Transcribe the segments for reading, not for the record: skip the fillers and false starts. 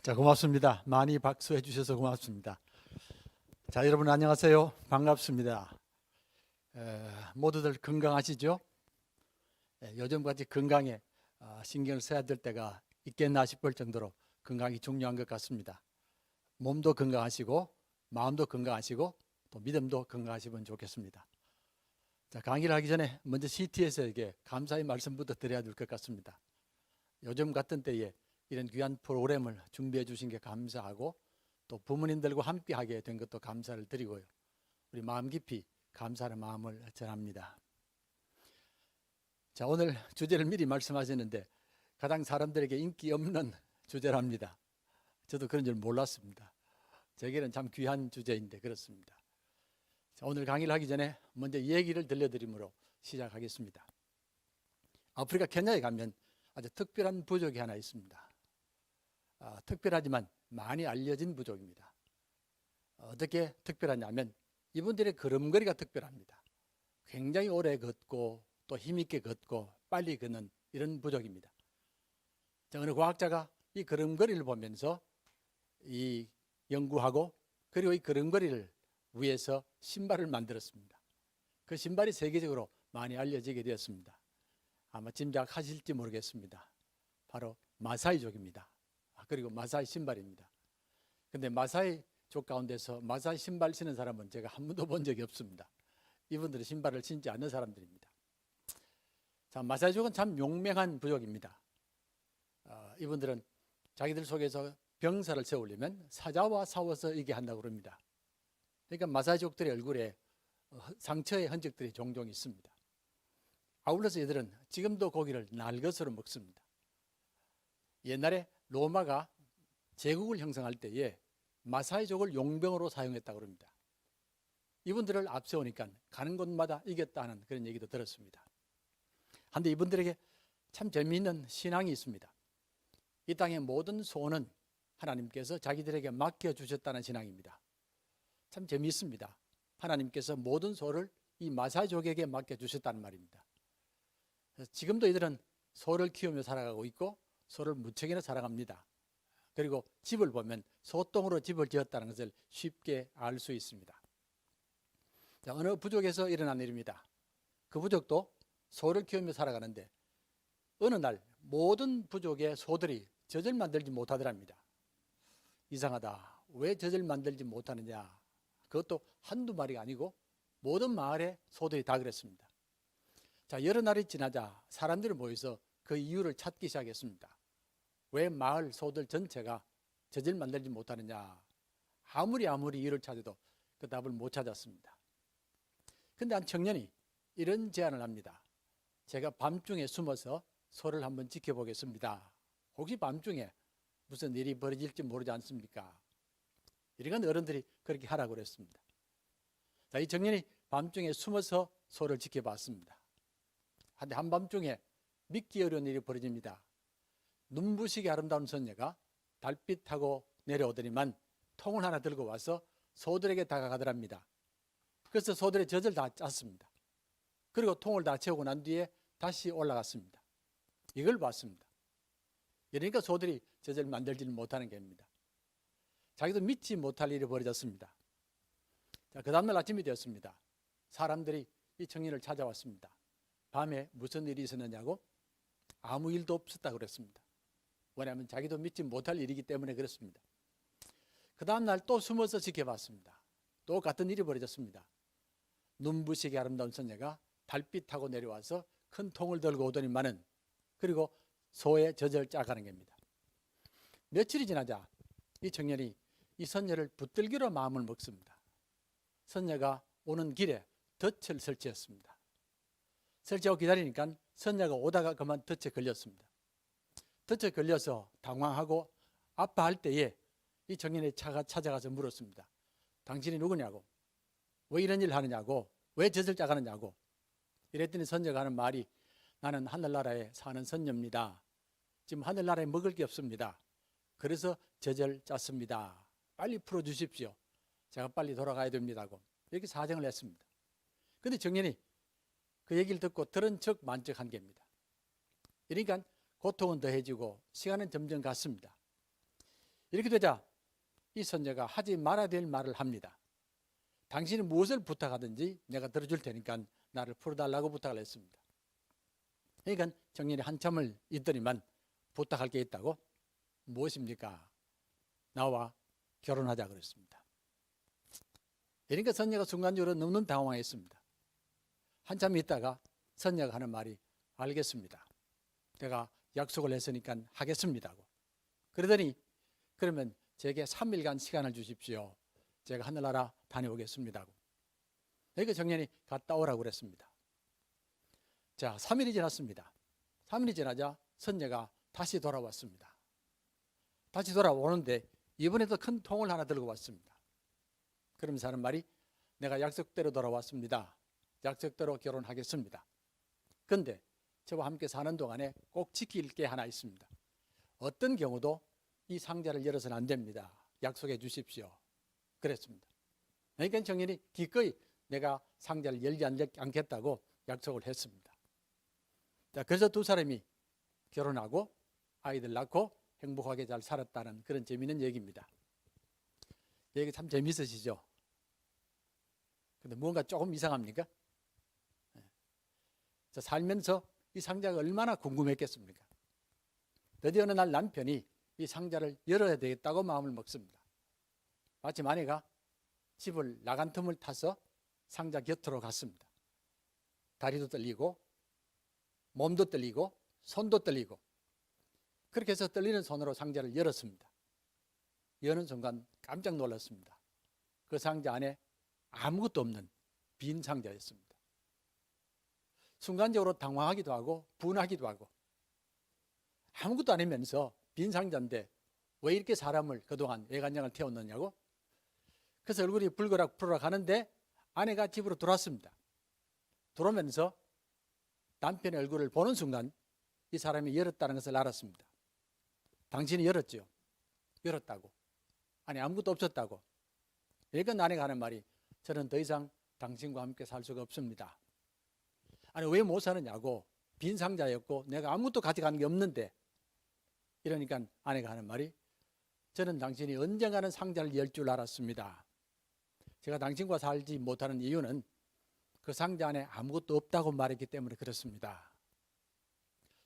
자, 고맙습니다. 많이 박수해 주셔서 고맙습니다. 자, 여러분 안녕하세요. 반갑습니다. 모두들 건강하시죠? 요즘같이 건강에 신경을 써야 될 때가 있겠나 싶을 정도로 건강이 중요한 것 같습니다. 몸도 건강하시고 마음도 건강하시고 또 믿음도 건강하시면 좋겠습니다. 자, 강의를 하기 전에 먼저 CTS에게 감사의 말씀부터 드려야 될 것 같습니다. 요즘 같은 때에 이런 귀한 프로그램을 준비해 주신 게 감사하고 또 부모님들과 함께 하게 된 것도 감사를 드리고요. 우리 마음 깊이 감사의 마음을 전합니다. 자, 오늘 주제를 미리 말씀하셨는데 가장 사람들에게 인기 없는 주제랍니다. 저도 그런 줄 몰랐습니다. 제게는 참 귀한 주제인데 그렇습니다. 자, 오늘 강의를 하기 전에 먼저 얘기를 들려드림으로 시작하겠습니다. 아프리카 케냐에 가면 아주 특별한 부족이 하나 있습니다. 특별하지만 많이 알려진 부족입니다. 어떻게 특별하냐면 이분들의 걸음걸이가 특별합니다. 굉장히 오래 걷고 또 힘있게 걷고 빨리 걷는 이런 부족입니다. 어느 과학자가 이 걸음걸이를 보면서 이 연구하고 그리고 이 걸음걸이를 위해서 신발을 만들었습니다. 그 신발이 세계적으로 많이 알려지게 되었습니다. 아마 짐작하실지 모르겠습니다. 바로 마사이족입니다. 그리고 마사이 신발입니다. 근데 마사이족 가운데서 마사이 신발 신는 사람은 제가 한 번도 본 적이 없습니다. 이분들은 신발을 신지 않는 사람들입니다. 자, 마사이족은 참 용맹한 부족입니다. 이분들은 자기들 속에서 병사를 세우려면 사자와 싸워서 이게 한다고 그럽니다. 그러니까 마사이족들의 얼굴에 상처의 흔적들이 종종 있습니다. 아울러서 이들은 지금도 고기를 날것으로 먹습니다. 옛날에 로마가 제국을 형성할 때에 마사이족을 용병으로 사용했다고 합니다. 이분들을 앞세우니까 가는 곳마다 이겼다는 그런 얘기도 들었습니다. 그런데 이분들에게 참 재미있는 신앙이 있습니다. 이 땅의 모든 소원은 하나님께서 자기들에게 맡겨주셨다는 신앙입니다. 참 재미있습니다. 하나님께서 모든 소를 이 마사이족에게 맡겨주셨다는 말입니다. 지금도 이들은 소를 키우며 살아가고 있고 소를 무척이나 사랑합니다. 그리고 집을 보면 소똥으로 집을 지었다는 것을 쉽게 알 수 있습니다. 자, 어느 부족에서 일어난 일입니다. 그 부족도 소를 키우며 살아가는데 어느 날 모든 부족의 소들이 젖을 만들지 못하더랍니다. 이상하다. 왜 젖을 만들지 못하느냐. 그것도 한두 마리가 아니고 모든 마을의 소들이 다 그랬습니다. 자, 여러 날이 지나자 사람들이 모여서 그 이유를 찾기 시작했습니다. 왜 마을 소들 전체가 젖을 만들지 못하느냐. 아무리 이유를 찾아도 그 답을 못 찾았습니다. 그런데 한 청년이 이런 제안을 합니다. 제가 밤중에 숨어서 소를 한번 지켜보겠습니다. 혹시 밤중에 무슨 일이 벌어질지 모르지 않습니까? 이런 어른들이 그렇게 하라고 그랬습니다. 자, 이 청년이 밤중에 숨어서 소를 지켜봤습니다. 그런데 한밤중에 믿기 어려운 일이 벌어집니다. 눈부시게 아름다운 선녀가 달빛 타고 내려오더니만 통을 하나 들고 와서 소들에게 다가가더랍니다. 그래서 소들의 젖을 다 짰습니다. 그리고 통을 다 채우고 난 뒤에 다시 올라갔습니다. 이걸 봤습니다. 그러니까 소들이 젖을 만들지는 못하는 겁니다. 자기도 믿지 못할 일이 벌어졌습니다. 자, 그 다음날 아침이 되었습니다. 사람들이 이 청년을 찾아왔습니다. 밤에 무슨 일이 있었느냐고? 아무 일도 없었다고 그랬습니다. 왜냐하면 자기도 믿지 못할 일이기 때문에 그렇습니다. 그 다음날 또 숨어서 지켜봤습니다. 또 같은 일이 벌어졌습니다. 눈부시게 아름다운 선녀가 달빛 타고 내려와서 큰 통을 들고 오더니만은 그리고 소의 젖을 짜가는 겁니다. 며칠이 지나자 이 청년이 이 선녀를 붙들기로 마음을 먹습니다. 선녀가 오는 길에 덫을 설치했습니다. 설치하고 기다리니까 선녀가 오다가 그만 덫에 걸렸습니다. 덫에 걸려서 당황하고 아파할 때에 이 청년의 차가 찾아가서 물었습니다. 당신이 누구냐고, 왜 이런 일을 하느냐고, 왜 젖을 짜가느냐고. 이랬더니 선녀가 하는 말이 나는 하늘나라에 사는 선녀입니다. 지금 하늘나라에 먹을 게 없습니다. 그래서 젖을 짰습니다. 빨리 풀어주십시오. 제가 빨리 돌아가야 됩니다고 이렇게 사정을 했습니다. 그런데 청년이 그 얘기를 듣고 들은 척 만족한 겁니다. 그러니까 고통은 더해지고 시간은 점점 갔습니다. 이렇게 되자 이 선녀가 하지 말아야 될 말을 합니다. 당신이 무엇을 부탁하든지 내가 들어줄 테니까 나를 풀어달라고 부탁을 했습니다. 그러니까 정년이 한참을 있더니만 부탁할 게 있다고. 무엇입니까? 나와 결혼하자 그랬습니다. 그러니까 선녀가 순간적으로 너무 당황했습니다. 한참 있다가 선녀가 하는 말이 알겠습니다. 내가 약속을 했으니까 하겠습니다고. 그러더니 그러면 제게 3일간 시간을 주십시오. 제가 하늘나라 다녀오겠습니다고. 그러니까 정년이 갔다 오라고 그랬습니다. 자, 3일이 지났습니다. 3일이 지나자 선녀가 다시 돌아왔습니다. 다시 돌아오는데 이번에도 큰 통을 하나 들고 왔습니다. 그러면서 하는 말이 내가 약속대로 돌아왔습니다. 약속대로 결혼하겠습니다. 그런데 저와 함께 사는 동안에 꼭 지킬 게 하나 있습니다. 어떤 경우도 이 상자를 열어서는 안 됩니다. 약속해 주십시오. 그랬습니다. 그러니까 정년이 기꺼이 내가 상자를 열지 않겠다고 약속을 했습니다. 자, 그래서 두 사람이 결혼하고 아이들 낳고 행복하게 잘 살았다는 그런 재미있는 얘기입니다. 얘기 참 재미있으시죠? 근데 뭔가 조금 이상합니까? 자, 살면서 이 상자가 얼마나 궁금했겠습니까? 드디어 어느 날 남편이 이 상자를 열어야 되겠다고 마음을 먹습니다. 마침 아내가 집을 나간 틈을 타서 상자 곁으로 갔습니다. 다리도 떨리고 몸도 떨리고 손도 떨리고 그렇게 해서 떨리는 손으로 상자를 열었습니다. 여는 순간 깜짝 놀랐습니다. 그 상자 안에 아무것도 없는 빈 상자였습니다. 순간적으로 당황하기도 하고 분하기도 하고 아무것도 아니면서 빈 상자인데 왜 이렇게 사람을 그동안 애간장을 태웠느냐고. 그래서 얼굴이 붉어락 푸르락 하는데 아내가 집으로 들어왔습니다. 들어오면서 남편의 얼굴을 보는 순간 이 사람이 열었다는 것을 알았습니다. 당신이 열었죠? 열었다고. 아니 아무것도 없었다고. 그러니까 아내가 하는 말이 저는 더 이상 당신과 함께 살 수가 없습니다. 아니 왜 못 사느냐고. 빈 상자였고 내가 아무것도 가져가는 게 없는데. 이러니까 아내가 하는 말이 저는 당신이 언젠가는 상자를 열 줄 알았습니다. 제가 당신과 살지 못하는 이유는 그 상자 안에 아무것도 없다고 말했기 때문에 그렇습니다.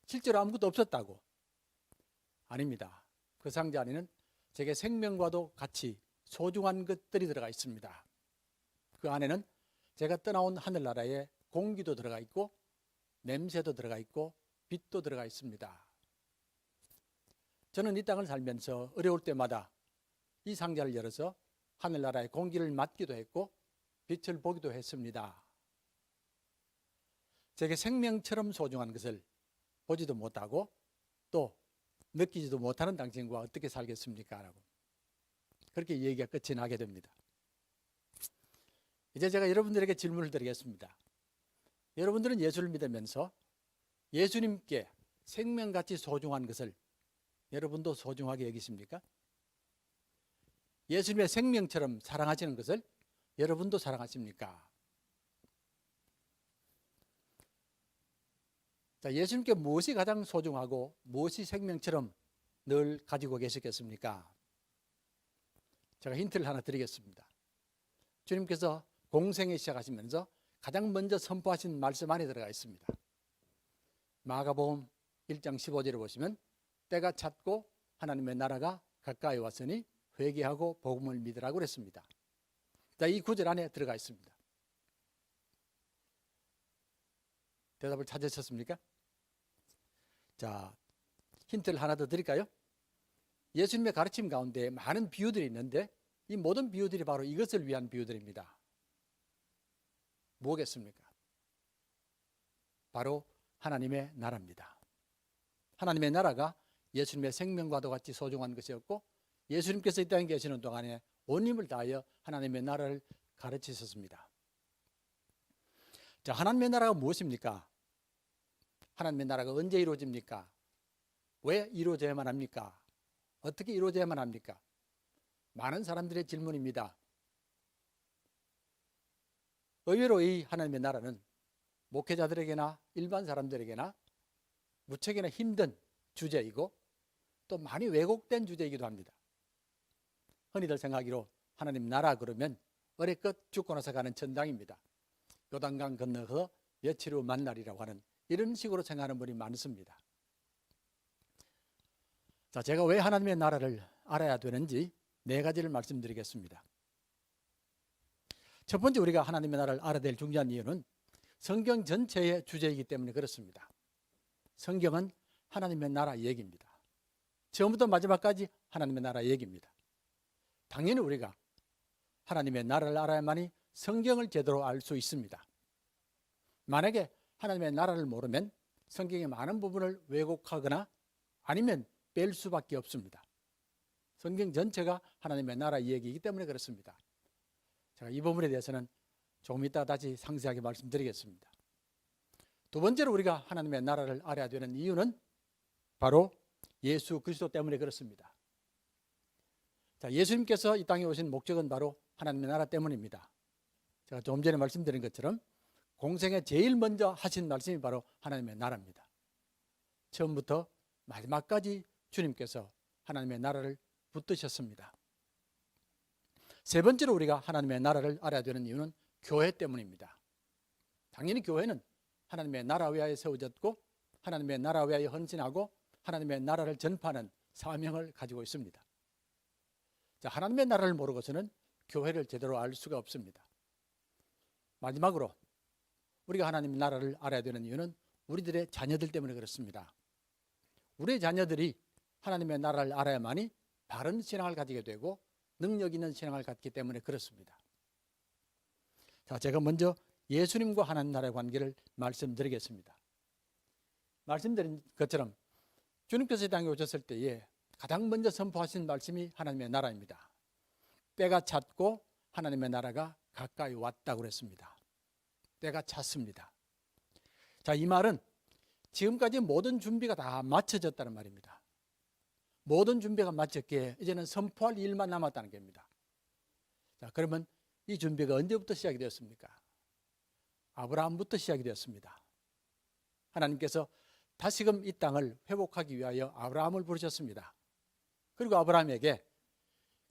실제로 아무것도 없었다고. 아닙니다. 그 상자 안에는 제게 생명과도 같이 소중한 것들이 들어가 있습니다. 그 안에는 제가 떠나온 하늘나라의 공기도 들어가 있고 냄새도 들어가 있고 빛도 들어가 있습니다. 저는 이 땅을 살면서 어려울 때마다 이 상자를 열어서 하늘나라의 공기를 맡기도 했고 빛을 보기도 했습니다. 제게 생명처럼 소중한 것을 보지도 못하고 또 느끼지도 못하는 당신과 어떻게 살겠습니까? 라고. 그렇게 얘기가 끝이 나게 됩니다. 이제 제가 여러분들에게 질문을 드리겠습니다. 여러분들은 예수를 믿으면서 예수님께 생명같이 소중한 것을 여러분도 소중하게 여기십니까? 예수님의 생명처럼 사랑하시는 것을 여러분도 사랑하십니까? 자, 예수님께 무엇이 가장 소중하고 무엇이 생명처럼 늘 가지고 계시겠습니까? 제가 힌트를 하나 드리겠습니다. 주님께서 공생에 시작하시면서 가장 먼저 선포하신 말씀 안에 들어가 있습니다. 마가복음 1장 15절에 보시면 때가 찼고 하나님의 나라가 가까이 왔으니 회개하고 복음을 믿으라고 그랬습니다. 자, 이 구절 안에 들어가 있습니다. 대답을 찾으셨습니까? 자, 힌트를 하나 더 드릴까요? 예수님의 가르침 가운데 많은 비유들이 있는데 이 모든 비유들이 바로 이것을 위한 비유들입니다. 뭐겠습니까? 바로 하나님의 나라입니다. 하나님의 나라가 예수님의 생명과도 같이 소중한 것이었고 예수님께서 이 땅에 계시는 동안에 온 힘을 다하여 하나님의 나라를 가르치셨습니다. 자, 하나님의 나라가 무엇입니까? 하나님의 나라가 언제 이루어집니까? 왜 이루어져야만 합니까? 어떻게 이루어져야만 합니까? 많은 사람들의 질문입니다. 의외로 이 하나님의 나라는 목회자들에게나 일반 사람들에게나 무척이나 힘든 주제이고 또 많이 왜곡된 주제이기도 합니다. 흔히들 생각하기로 하나님 나라 그러면 어레껏 죽고 나서 가는 천당입니다. 요단강 건너서 며칠 후 만날이라고 하는 이런 식으로 생각하는 분이 많습니다. 자, 제가 왜 하나님의 나라를 알아야 되는지 네 가지를 말씀드리겠습니다. 첫 번째, 우리가 하나님의 나라를 알아야 될 중요한 이유는 성경 전체의 주제이기 때문에 그렇습니다. 성경은 하나님의 나라 얘기입니다. 처음부터 마지막까지 하나님의 나라 얘기입니다. 당연히 우리가 하나님의 나라를 알아야만이 성경을 제대로 알 수 있습니다. 만약에 하나님의 나라를 모르면 성경의 많은 부분을 왜곡하거나 아니면 뺄 수밖에 없습니다. 성경 전체가 하나님의 나라 이야기이기 때문에 그렇습니다. 제가 이 부분에 대해서는 조금 이따 다시 상세하게 말씀드리겠습니다. 두 번째로 우리가 하나님의 나라를 알아야 되는 이유는 바로 예수 그리스도 때문에 그렇습니다. 자, 예수님께서 이 땅에 오신 목적은 바로 하나님의 나라 때문입니다. 제가 조금 전에 말씀드린 것처럼 공생에 제일 먼저 하신 말씀이 바로 하나님의 나라입니다. 처음부터 마지막까지 주님께서 하나님의 나라를 붙드셨습니다. 세 번째로 우리가 하나님의 나라를 알아야 되는 이유는 교회 때문입니다. 당연히 교회는 하나님의 나라 위하여 세워졌고 하나님의 나라 위하여 헌신하고 하나님의 나라를 전파하는 사명을 가지고 있습니다. 자, 하나님의 나라를 모르고서는 교회를 제대로 알 수가 없습니다. 마지막으로 우리가 하나님의 나라를 알아야 되는 이유는 우리들의 자녀들 때문에 그렇습니다. 우리의 자녀들이 하나님의 나라를 알아야만이 바른 신앙을 가지게 되고 능력 있는 신앙을 갖기 때문에 그렇습니다. 자, 제가 먼저 예수님과 하나님 나라의 관계를 말씀드리겠습니다. 말씀드린 것처럼 주님께서 이 땅에 오셨을 때에 가장 먼저 선포하신 말씀이 하나님의 나라입니다. 때가 찼고 하나님의 나라가 가까이 왔다고 그랬습니다. 때가 찼습니다. 자, 이 말은 지금까지 모든 준비가 다 마쳐졌다는 말입니다. 모든 준비가 마쳤기에 이제는 선포할 일만 남았다는 겁니다. 자, 그러면 이 준비가 언제부터 시작이 되었습니까? 아브라함부터 시작이 되었습니다. 하나님께서 다시금 이 땅을 회복하기 위하여 아브라함을 부르셨습니다. 그리고 아브라함에게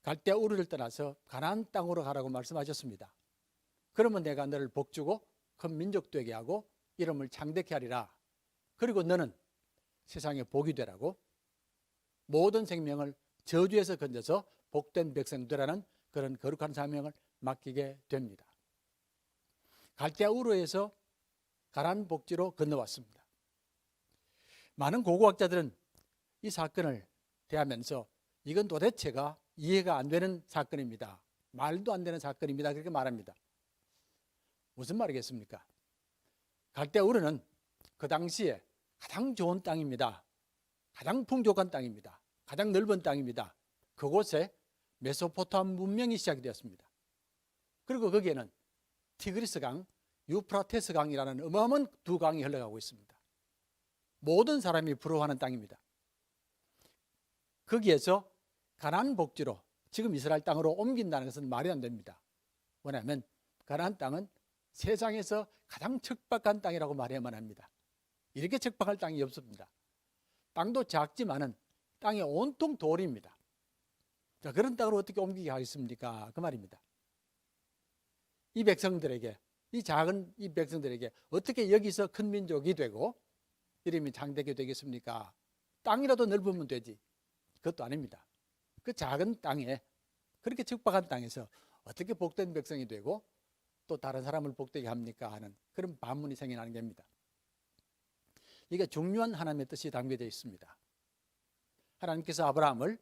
갈대아 우르를 떠나서 가나안 땅으로 가라고 말씀하셨습니다. 그러면 내가 너를 복주고 큰 민족 되게 하고 이름을 창대케 하리라. 그리고 너는 세상에 복이 되라고 모든 생명을 저주에서 건져서 복된 백성 되라는 그런 거룩한 사명을 맡기게 됩니다. 갈대아 우르에서 가나안 복지로 건너왔습니다. 많은 고고학자들은 이 사건을 대하면서 이건 도대체가 이해가 안 되는 사건입니다. 말도 안 되는 사건입니다. 그렇게 말합니다. 무슨 말이겠습니까? 갈대아 우르는 그 당시에 가장 좋은 땅입니다. 가장 풍족한 땅입니다. 가장 넓은 땅입니다. 그곳에 메소포타미아 문명이 시작이 되었습니다. 그리고 거기에는 티그리스 강, 유프라테스 강이라는 어마어마한 두 강이 흘러가고 있습니다. 모든 사람이 부러워하는 땅입니다. 거기에서 가나안 복지로 지금 이스라엘 땅으로 옮긴다는 것은 말이 안 됩니다. 왜냐하면 가나안 땅은 세상에서 가장 척박한 땅이라고 말해야만 합니다. 이렇게 척박할 땅이 없습니다. 땅도 작지만은 땅이 온통 돌입니다. 자, 그런 땅으로 어떻게 옮기게 하겠습니까? 그 말입니다. 이 백성들에게, 이 작은 이 백성들에게 어떻게 여기서 큰 민족이 되고 이름이 장대게 되겠습니까? 땅이라도 넓으면 되지. 그것도 아닙니다. 그 작은 땅에, 그렇게 척박한 땅에서 어떻게 복된 백성이 되고 또 다른 사람을 복되게 합니까? 하는 그런 반문이 생겨나는 겁니다. 이게 중요한 하나님의 뜻이 담겨져 있습니다. 하나님께서 아브라함을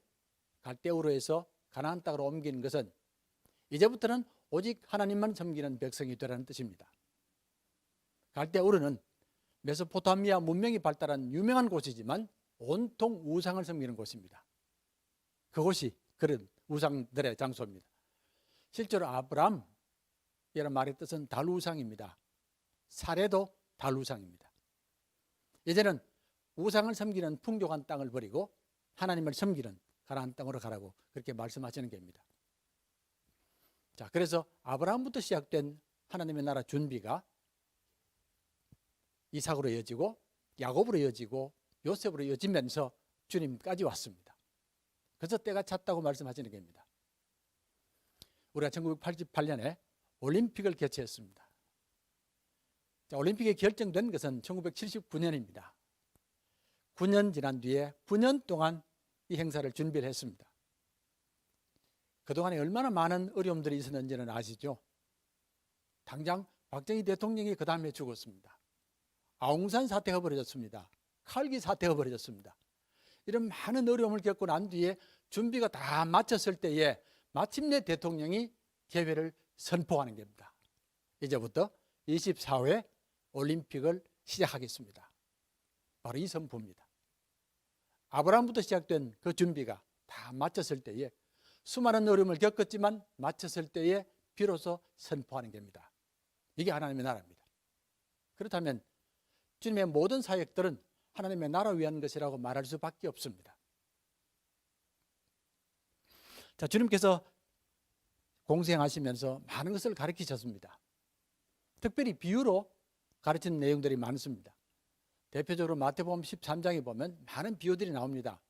갈대아 우르에서 가나안 땅으로 옮기는 것은 이제부터는 오직 하나님만 섬기는 백성이 되라는 뜻입니다. 갈대아 우르는 메소포타미아 문명이 발달한 유명한 곳이지만 온통 우상을 섬기는 곳입니다. 그곳이 그런 우상들의 장소입니다. 실제로 아브라함이라는 말의 뜻은 달우상입니다. 사례도 달우상입니다. 이제는 우상을 섬기는 풍족한 땅을 버리고 하나님을 섬기는 가나안 땅으로 가라고 그렇게 말씀하시는 겁니다. 자, 그래서 아브라함부터 시작된 하나님의 나라 준비가 이삭으로 이어지고 야곱으로 이어지고 요셉으로 이어지면서 주님까지 왔습니다. 그래서 때가 찼다고 말씀하시는 겁니다. 우리가 1988년에 올림픽을 개최했습니다. 자, 올림픽이 결정된 것은 1979년입니다. 9년 지난 뒤에 9년 동안 이 행사를 준비를 했습니다. 그동안에 얼마나 많은 어려움들이 있었는지는 아시죠? 당장 박정희 대통령이 그 다음에 죽었습니다. 아웅산 사태가 벌어졌습니다. 칼기 사태가 벌어졌습니다. 이런 많은 어려움을 겪고 난 뒤에 준비가 다 마쳤을 때에 마침내 대통령이 개회를 선포하는 겁니다. 이제부터 24회 올림픽을 시작하겠습니다. 바로 이 선포입니다. 아브라함부터 시작된 그 준비가 다 마쳤을 때에 수많은 어려움을 겪었지만 마쳤을 때에 비로소 선포하는 겁니다. 이게 하나님의 나라입니다. 그렇다면 주님의 모든 사역들은 하나님의 나라를 위한 것이라고 말할 수밖에 없습니다. 자, 주님께서 공생하시면서 많은 것을 가르치셨습니다. 특별히 비유로 가르치는 내용들이 많습니다. 대표적으로 마태복음 13장에 보면 많은 비유들이 나옵니다.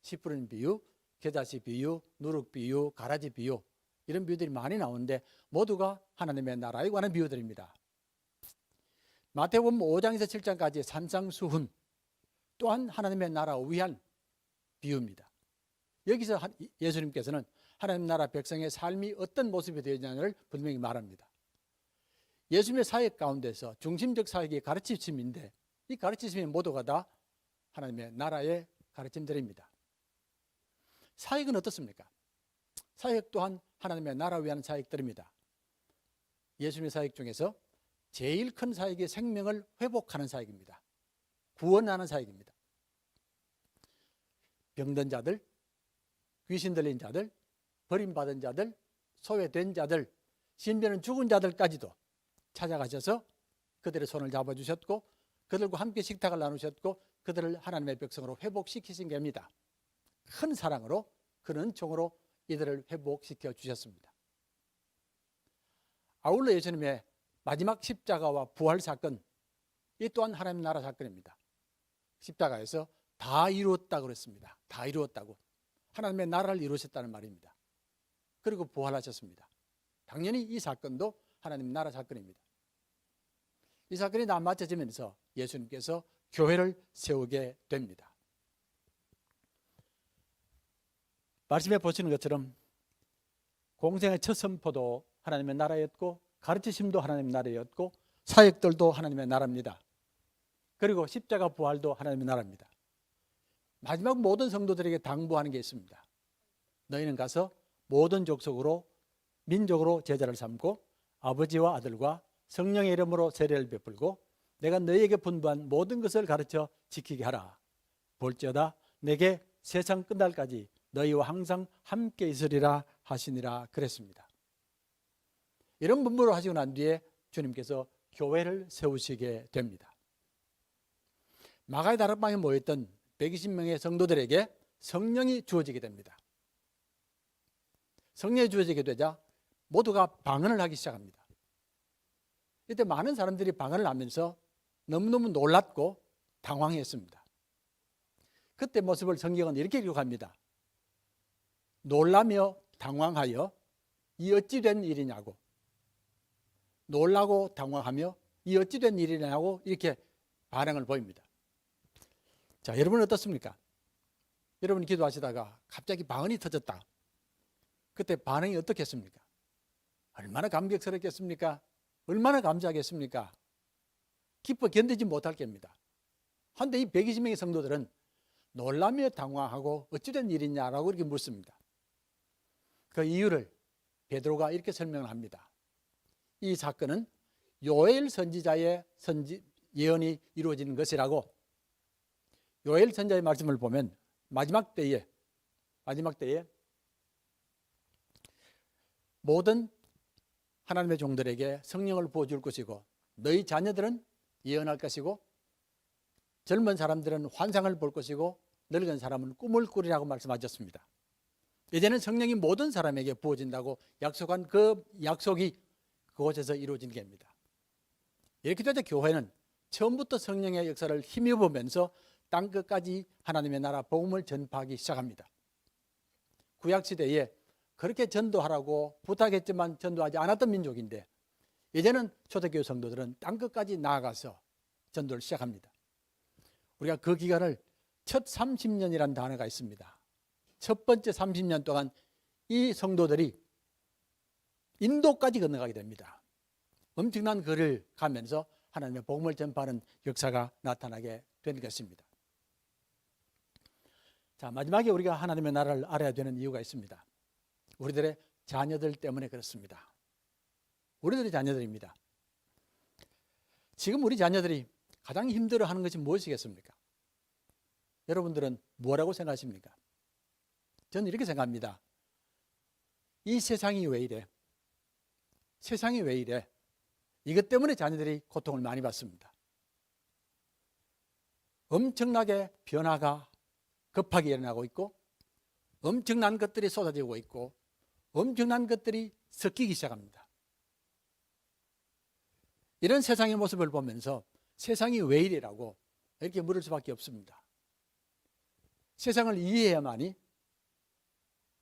씨 뿌리는 비유, 겨자씨 비유, 누룩 비유, 가라지 비유, 이런 비유들이 많이 나오는데 모두가 하나님의 나라에 관한 비유들입니다. 마태복음 5장에서 7장까지의 산상수훈 또한 하나님의 나라를 위한 비유입니다. 여기서 예수님께서는 하나님 나라 백성의 삶이 어떤 모습이 되느냐를 분명히 말합니다. 예수님의 사역 가운데서 중심적 사역이 가르치심인데 이 가르치심이 모두가 다 하나님의 나라의 가르침들입니다. 사역은 어떻습니까? 사역 또한 하나님의 나라를 위한 사역들입니다. 예수님의 사역 중에서 제일 큰 사역이 생명을 회복하는 사역입니다. 구원하는 사역입니다. 병든 자들, 귀신 들린 자들, 버림받은 자들, 소외된 자들, 심지어는 죽은 자들까지도 찾아가셔서 그들의 손을 잡아주셨고 그들과 함께 식탁을 나누셨고 그들을 하나님의 백성으로 회복시키신 겁니다. 큰 사랑으로 큰 은총으로 이들을 회복시켜 주셨습니다. 아울러 예수님의 마지막 십자가와 부활 사건, 이 또한 하나님 나라 사건입니다. 십자가에서 다 이루었다고 그랬습니다. 다 이루었다고. 하나님의 나라를 이루셨다는 말입니다. 그리고 부활하셨습니다. 당연히 이 사건도 하나님 나라 사건입니다. 이 사건이 다 마쳐지면서 예수님께서 교회를 세우게 됩니다. 말씀해 보시는 것처럼 공생의 첫 선포도 하나님의 나라였고 가르치심도 하나님의 나라였고 사역들도 하나님의 나라입니다. 그리고 십자가 부활도 하나님의 나라입니다. 마지막 모든 성도들에게 당부하는 게 있습니다. 너희는 가서 모든 족속으로 민족으로 제자를 삼고 아버지와 아들과 성령의 이름으로 세례를 베풀고 내가 너희에게 분부한 모든 것을 가르쳐 지키게 하라. 볼지어다 내게 세상 끝날까지 너희와 항상 함께 있으리라 하시니라 그랬습니다. 이런 분부를 하시고 난 뒤에 주님께서 교회를 세우시게 됩니다. 마가의 다락방에 모였던 120명의 성도들에게 성령이 주어지게 됩니다. 성령이 주어지게 되자 모두가 방언을 하기 시작합니다. 이때 많은 사람들이 방언을 하면서 너무너무 놀랐고 당황했습니다. 그때 모습을 성경은 이렇게 기록합니다. 놀라며 당황하여 이 어찌 된 일이냐고, 놀라고 당황하며 이 어찌 된 일이냐고 이렇게 반응을 보입니다. 자, 여러분은 어떻습니까? 여러분이 기도하시다가 갑자기 방언이 터졌다. 그때 반응이 어떻겠습니까? 얼마나 감격스럽겠습니까? 얼마나 감사하겠습니까? 기뻐 견디지 못할 겁니다. 그런데 이 120명의 성도들은 놀라며 당황하고 어찌된 일이냐라고 이렇게 묻습니다. 그 이유를 베드로가 이렇게 설명을 합니다. 이 사건은 요엘 선지자의 예언이 이루어지는 것이라고. 요엘 선지자의 말씀을 보면 마지막 때에 모든 하나님의 종들에게 성령을 부어줄 것이고 너희 자녀들은 예언할 것이고 젊은 사람들은 환상을 볼 것이고 늙은 사람은 꿈을 꾸리라고 말씀하셨습니다. 이제는 성령이 모든 사람에게 부어진다고 약속한 그 약속이 그곳에서 이루어진 겁니다. 이렇게 되자 교회는 처음부터 성령의 역사를 힘입으면서 땅끝까지 하나님의 나라 복음을 전파하기 시작합니다. 구약시대에 그렇게 전도하라고 부탁했지만 전도하지 않았던 민족인데 이제는 초대교회 성도들은 땅끝까지 나아가서 전도를 시작합니다. 우리가 그 기간을 첫 30년이라는 단어가 있습니다. 첫 번째 30년 동안 이 성도들이 인도까지 건너가게 됩니다. 엄청난 거리를 가면서 하나님의 복음을 전파하는 역사가 나타나게 된 것입니다. 자, 마지막에 우리가 하나님의 나라를 알아야 되는 이유가 있습니다. 우리들의 자녀들 때문에 그렇습니다. 우리들의 자녀들입니다. 지금 우리 자녀들이 가장 힘들어하는 것이 무엇이겠습니까? 여러분들은 뭐라고 생각하십니까? 저는 이렇게 생각합니다. 이 세상이 왜 이래? 세상이 왜 이래? 이것 때문에 자녀들이 고통을 많이 받습니다. 엄청나게 변화가 급하게 일어나고 있고 엄청난 것들이 쏟아지고 있고 엄청난 것들이 섞이기 시작합니다. 이런 세상의 모습을 보면서 세상이 왜 이래라고 이렇게 물을 수밖에 없습니다. 세상을 이해해야만이,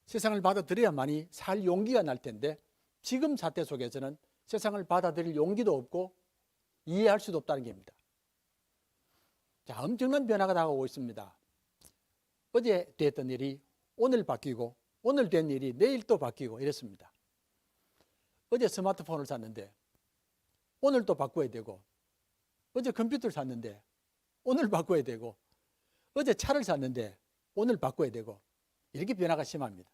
세상을 받아들여야만이 살 용기가 날 텐데 지금 사태 속에서는 세상을 받아들일 용기도 없고 이해할 수도 없다는 겁니다. 자, 엄청난 변화가 다가오고 있습니다. 어제 됐던 일이 오늘 바뀌고 오늘 된 일이 내일 또 바뀌고 이랬습니다. 어제 스마트폰을 샀는데 오늘 또 바꿔야 되고, 어제 컴퓨터를 샀는데 오늘 바꿔야 되고, 어제 차를 샀는데 오늘 바꿔야 되고, 이렇게 변화가 심합니다.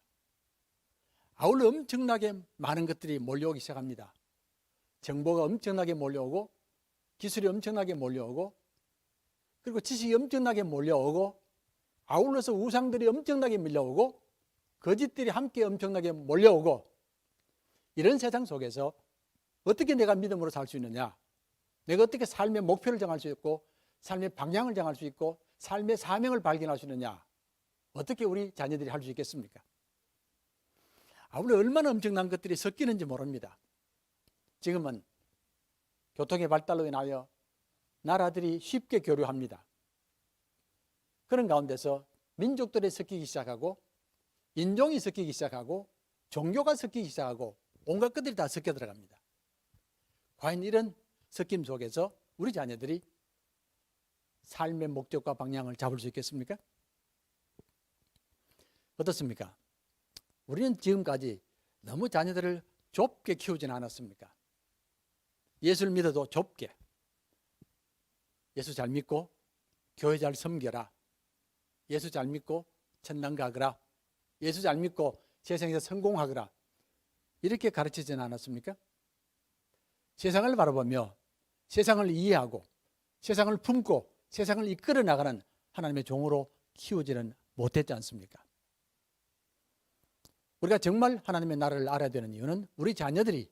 아울러 엄청나게 많은 것들이 몰려오기 시작합니다. 정보가 엄청나게 몰려오고 기술이 엄청나게 몰려오고 그리고 지식이 엄청나게 몰려오고 아울러서 우상들이 엄청나게 밀려오고 거짓들이 함께 엄청나게 몰려오고, 이런 세상 속에서 어떻게 내가 믿음으로 살 수 있느냐, 내가 어떻게 삶의 목표를 정할 수 있고 삶의 방향을 정할 수 있고 삶의 사명을 발견할 수 있느냐, 어떻게 우리 자녀들이 할 수 있겠습니까? 아무리 얼마나 엄청난 것들이 섞이는지 모릅니다. 지금은 교통의 발달로 인하여 나라들이 쉽게 교류합니다. 그런 가운데서 민족들이 섞이기 시작하고 인종이 섞이기 시작하고 종교가 섞이기 시작하고 온갖 것들이 다 섞여 들어갑니다. 과연 이런 섞임 속에서 우리 자녀들이 삶의 목적과 방향을 잡을 수 있겠습니까? 어떻습니까? 우리는 지금까지 너무 자녀들을 좁게 키우지는 않았습니까? 예수를 믿어도 좁게, 예수 잘 믿고 교회 잘 섬겨라, 예수 잘 믿고 천당 가거라, 예수 잘 믿고 세상에서 성공하거라, 이렇게 가르치지는 않았습니까? 세상을 바라보며 세상을 이해하고 세상을 품고 세상을 이끌어 나가는 하나님의 종으로 키우지는 못했지 않습니까? 우리가 정말 하나님의 나라를 알아야 되는 이유는 우리 자녀들이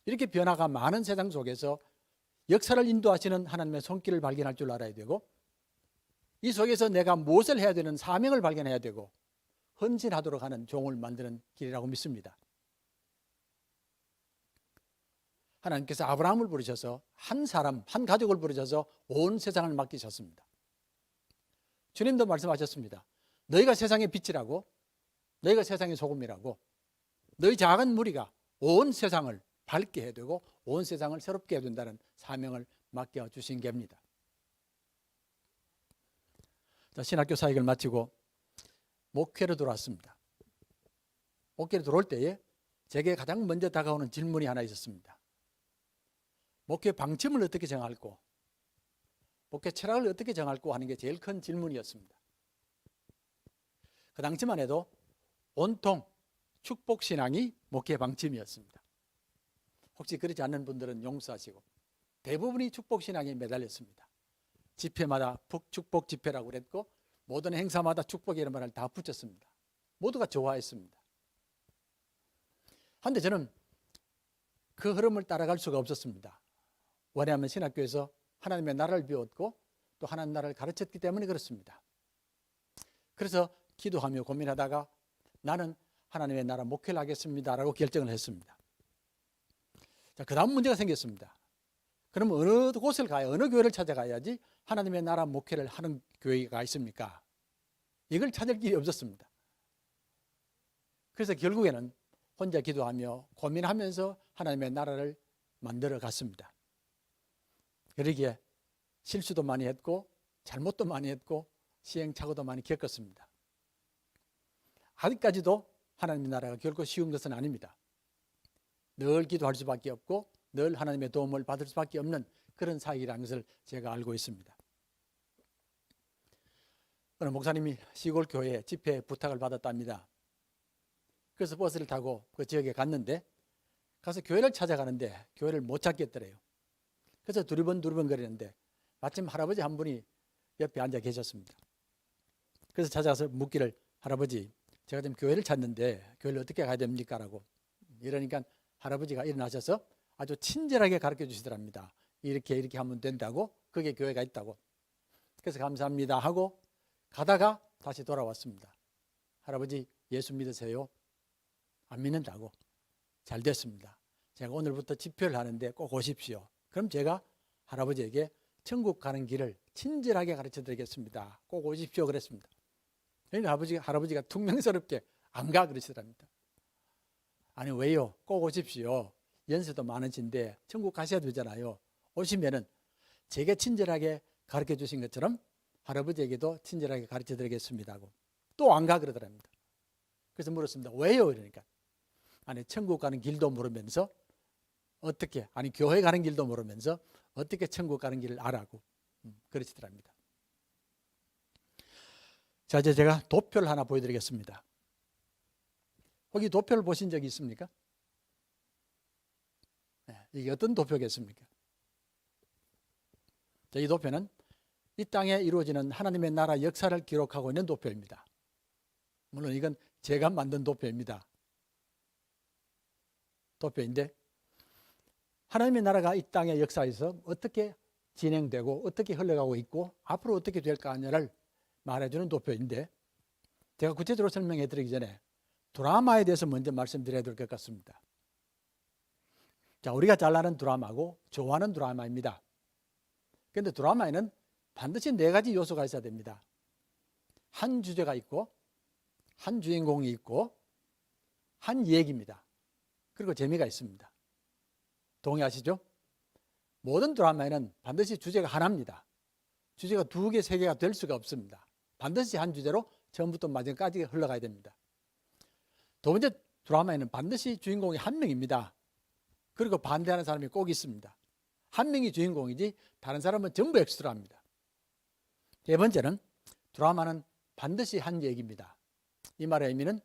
이렇게 변화가 많은 세상 속에서 역사를 인도하시는 하나님의 손길을 발견할 줄 알아야 되고, 이 속에서 내가 무엇을 해야 되는 사명을 발견해야 되고 헌신하도록 하는 종을 만드는 길이라고 믿습니다. 하나님께서 아브라함을 부르셔서 한 사람, 한 가족을 부르셔서 온 세상을 맡기셨습니다. 주님도 말씀하셨습니다. 너희가 세상의 빛이라고, 너희가 세상의 소금이라고, 너희 작은 무리가 온 세상을 밝게 해두고 온 세상을 새롭게 해둔다는 사명을 맡겨주신 겁니다. 자, 신학교 사역을 마치고 목회로 들어왔습니다. 목회로 들어올 때에 제게 가장 먼저 다가오는 질문이 하나 있었습니다. 목회 방침을 어떻게 정할고 목회 철학을 어떻게 정할고 하는 게 제일 큰 질문이었습니다. 그 당시만 해도 온통 축복신앙이 목회 방침이었습니다. 혹시 그렇지 않는 분들은 용서하시고 대부분이 축복신앙에 매달렸습니다. 집회마다 축복 집회라고 그랬고 모든 행사마다 축복이라는 말을 다 붙였습니다. 모두가 좋아했습니다. 그런데 저는 그 흐름을 따라갈 수가 없었습니다. 왜냐하면 신학교에서 하나님의 나라를 배웠고 또 하나님 나라를 가르쳤기 때문에 그렇습니다. 그래서 기도하며 고민하다가 나는 하나님의 나라 목회를 하겠습니다라고 결정을 했습니다. 자, 그 다음 문제가 생겼습니다. 그럼 어느 곳을 가야, 어느 교회를 찾아가야지 하나님의 나라 목회를 하는 교회가 있습니까? 이걸 찾을 길이 없었습니다. 그래서 결국에는 혼자 기도하며 고민하면서 하나님의 나라를 만들어 갔습니다. 그러기에 실수도 많이 했고 잘못도 많이 했고 시행착오도 많이 겪었습니다. 아직까지도 하나님의 나라가 결코 쉬운 것은 아닙니다. 늘 기도할 수밖에 없고 늘 하나님의 도움을 받을 수밖에 없는 그런 사역이라는 것을 제가 알고 있습니다. 어느 목사님이 시골 교회에 집회 부탁을 받았답니다. 그래서 버스를 타고 그 지역에 갔는데 가서 교회를 찾아가는데 교회를 못 찾겠더래요. 그래서 두리번 거리는데 마침 할아버지 한 분이 옆에 앉아 계셨습니다. 그래서 찾아가서 묻기를, 할아버지, 제가 지금 교회를 찾는데 교회를 어떻게 가야 됩니까? 라고. 이러니까 할아버지가 일어나셔서 아주 친절하게 가르쳐 주시더랍니다. 이렇게 하면 된다고, 그게 교회가 있다고. 그래서 감사합니다 하고 가다가 다시 돌아왔습니다. 할아버지, 예수 믿으세요? 안 믿는다고. 잘 됐습니다. 제가 오늘부터 집회를 하는데 꼭 오십시오. 그럼 제가 할아버지에게 천국 가는 길을 친절하게 가르쳐 드리겠습니다. 꼭 오십시오 그랬습니다. 그러니까 할아버지가 퉁명스럽게 안 가 그러시더랍니다. 아니 왜요? 꼭 오십시오. 연세도 많으신데 천국 가셔야 되잖아요. 오시면은 제게 친절하게 가르쳐 주신 것처럼 할아버지에게도 친절하게 가르쳐 드리겠습니다 하고 또 안 가 그러더랍니다. 그래서 물었습니다. 왜요? 그러니까 아니 천국 가는 길도 모르면서 어떻게, 아니 교회 가는 길도 모르면서 어떻게 천국 가는 길을 알아고 그러시더랍니다. 자, 이제 제가 도표를 하나 보여드리겠습니다. 혹시 도표를 보신 적이 있습니까? 네, 이게 어떤 도표겠습니까? 자, 이 도표는 이 땅에 이루어지는 하나님의 나라 역사를 기록하고 있는 도표입니다. 물론 이건 제가 만든 도표입니다. 도표인데 하나님의 나라가 이 땅의 역사에서 어떻게 진행되고 어떻게 흘러가고 있고 앞으로 어떻게 될까 하냐를 말해주는 도표인데, 제가 구체적으로 설명해 드리기 전에 드라마에 대해서 먼저 말씀드려야 될 것 같습니다. 자, 우리가 잘 아는 드라마고 좋아하는 드라마입니다. 그런데 드라마에는 반드시 4가지 요소가 있어야 됩니다. 한 주제가 있고 한 주인공이 있고 한 얘기입니다. 그리고 재미가 있습니다. 동의하시죠? 모든 드라마에는 반드시 주제가 하나입니다. 주제가 2개, 3개가 될 수가 없습니다. 반드시 한 주제로 처음부터 마지막까지 흘러가야 됩니다. 두 번째, 드라마에는 반드시 주인공이 한 명입니다. 그리고 반대하는 사람이 꼭 있습니다. 한 명이 주인공이지 다른 사람은 전부 엑스트라입니다. 세 번째는 드라마는 반드시 한 얘기입니다. 이 말의 의미는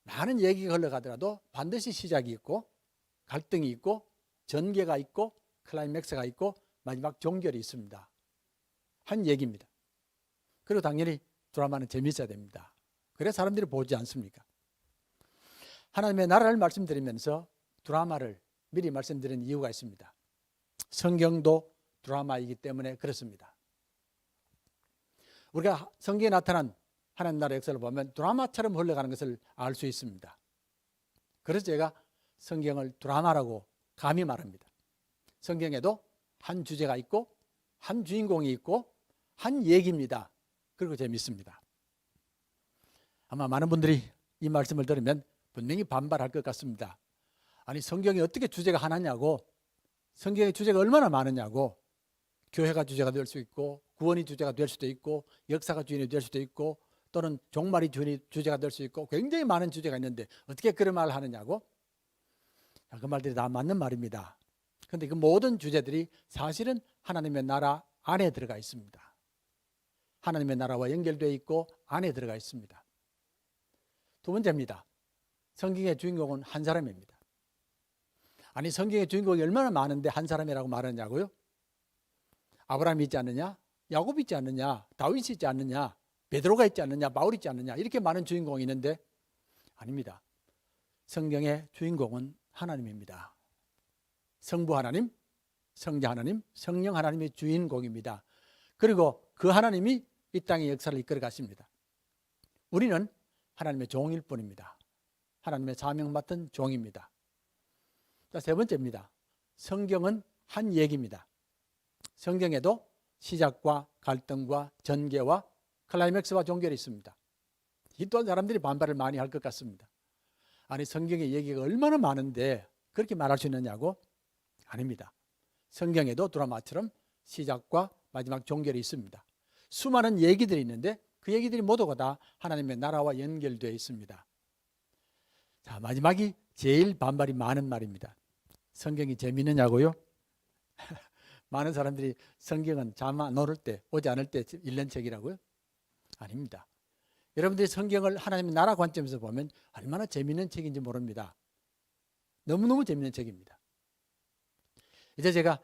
많은 얘기가 흘러가더라도 반드시 시작이 있고 갈등이 있고 전개가 있고 클라이맥스가 있고 마지막 종결이 있습니다. 한 얘기입니다. 그리고 당연히 드라마는 재미있어야 됩니다. 그래서 사람들이 보지 않습니까? 하나님의 나라를 말씀드리면서 드라마를 미리 말씀드린 이유가 있습니다. 성경도 드라마이기 때문에 그렇습니다. 우리가 성경에 나타난 하나님 나라 역사를 보면 드라마처럼 흘러가는 것을 알 수 있습니다. 그래서 제가 성경을 드라마라고 감히 말합니다. 성경에도 한 주제가 있고 한 주인공이 있고 한 얘기입니다. 그리고 재밌습니다. 아마 많은 분들이 이 말씀을 들으면 분명히 반발할 것 같습니다. 아니 성경이 어떻게 주제가 하나냐고, 성경의 주제가 얼마나 많으냐고, 교회가 주제가 될 수 있고 구원이 주제가 될 수도 있고 역사가 주인이 될 수도 있고 또는 종말이 주제가 될 수 있고 굉장히 많은 주제가 있는데 어떻게 그런 말을 하느냐고. 그 말들이 다 맞는 말입니다. 그런데 그 모든 주제들이 사실은 하나님의 나라 안에 들어가 있습니다. 하나님의 나라와 연결되어 있고 안에 들어가 있습니다. 두 번째입니다. 성경의 주인공은 한 사람입니다. 아니 성경의 주인공이 얼마나 많은데 한 사람이라고 말하냐고요? 아브라함이 있지 않느냐? 야곱이 있지 않느냐? 다윗이 있지 않느냐? 베드로가 있지 않느냐? 바울이 있지 않느냐? 이렇게 많은 주인공이 있는데 아닙니다. 성경의 주인공은 하나님입니다. 성부 하나님, 성자 하나님, 성령 하나님의 주인공입니다. 그리고 그 하나님이 이 땅의 역사를 이끌어 가십니다. 우리는 하나님의 종일 뿐입니다. 하나님의 사명 맡은 종입니다. 자, 세 번째입니다. 성경은 한 얘기입니다. 성경에도 시작과 갈등과 전개와 클라이맥스와 종결이 있습니다. 이 또한 사람들이 반발을 많이 할 것 같습니다. 아니 성경에 얘기가 얼마나 많은데 그렇게 말할 수 있느냐고? 아닙니다. 성경에도 드라마처럼 시작과 마지막 종결이 있습니다. 수많은 얘기들이 있는데 그 얘기들이 모두가 다 하나님의 나라와 연결되어 있습니다. 자, 마지막이 제일 반발이 많은 말입니다. 성경이 재미있느냐고요? 많은 사람들이 성경은 잠 안 오를 때, 오지 않을 때 읽는 책이라고요? 아닙니다. 여러분들이 성경을 하나님의 나라 관점에서 보면 얼마나 재미있는 책인지 모릅니다. 너무너무 재미있는 책입니다. 이제 제가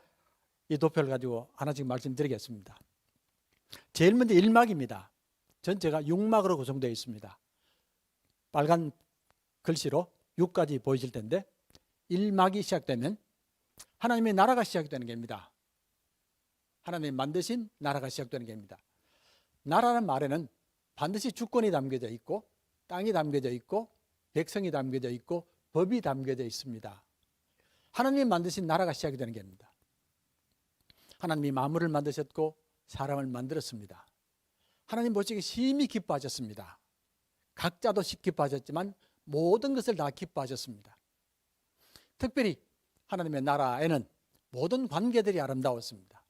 이 도표를 가지고 하나씩 말씀드리겠습니다. 제일 먼저 1막입니다. 전체가 6막으로 구성되어 있습니다. 빨간 글씨로 6까지 보이실 텐데 1막이 시작되면 하나님의 나라가 시작되는 겁니다. 하나님이 만드신 나라가 시작되는 겁니다. 나라는 말에는 반드시 주권이 담겨져 있고 땅이 담겨져 있고 백성이 담겨져 있고 법이 담겨져 있습니다. 하나님이 만드신 나라가 시작이 되는 겁니다. 하나님이 만물을 만드셨고 사람을 만들었습니다. 하나님 보시기에 심히 기뻐하셨습니다. 각자도 기뻐하셨지만 모든 것을 다 기뻐하셨습니다. 특별히 하나님의 나라에는 모든 관계들이 아름다웠습니다.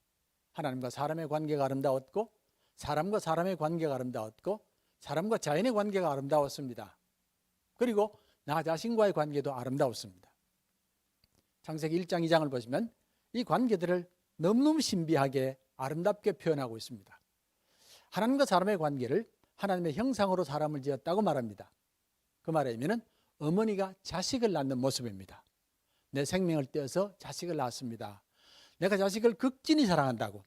하나님과 사람의 관계가 아름다웠고 사람과 사람의 관계가 아름다웠고 사람과 자연의 관계가 아름다웠습니다. 그리고 나 자신과의 관계도 아름다웠습니다. 창세기 1장 2장을 보시면 이 관계들을 너무너무 신비하게 아름답게 표현하고 있습니다. 하나님과 사람의 관계를 하나님의 형상으로 사람을 지었다고 말합니다. 그 말의 의미는 어머니가 자식을 낳는 모습입니다. 내 생명을 떼어서 자식을 낳았습니다. 내가 자식을 극진히 사랑한다고,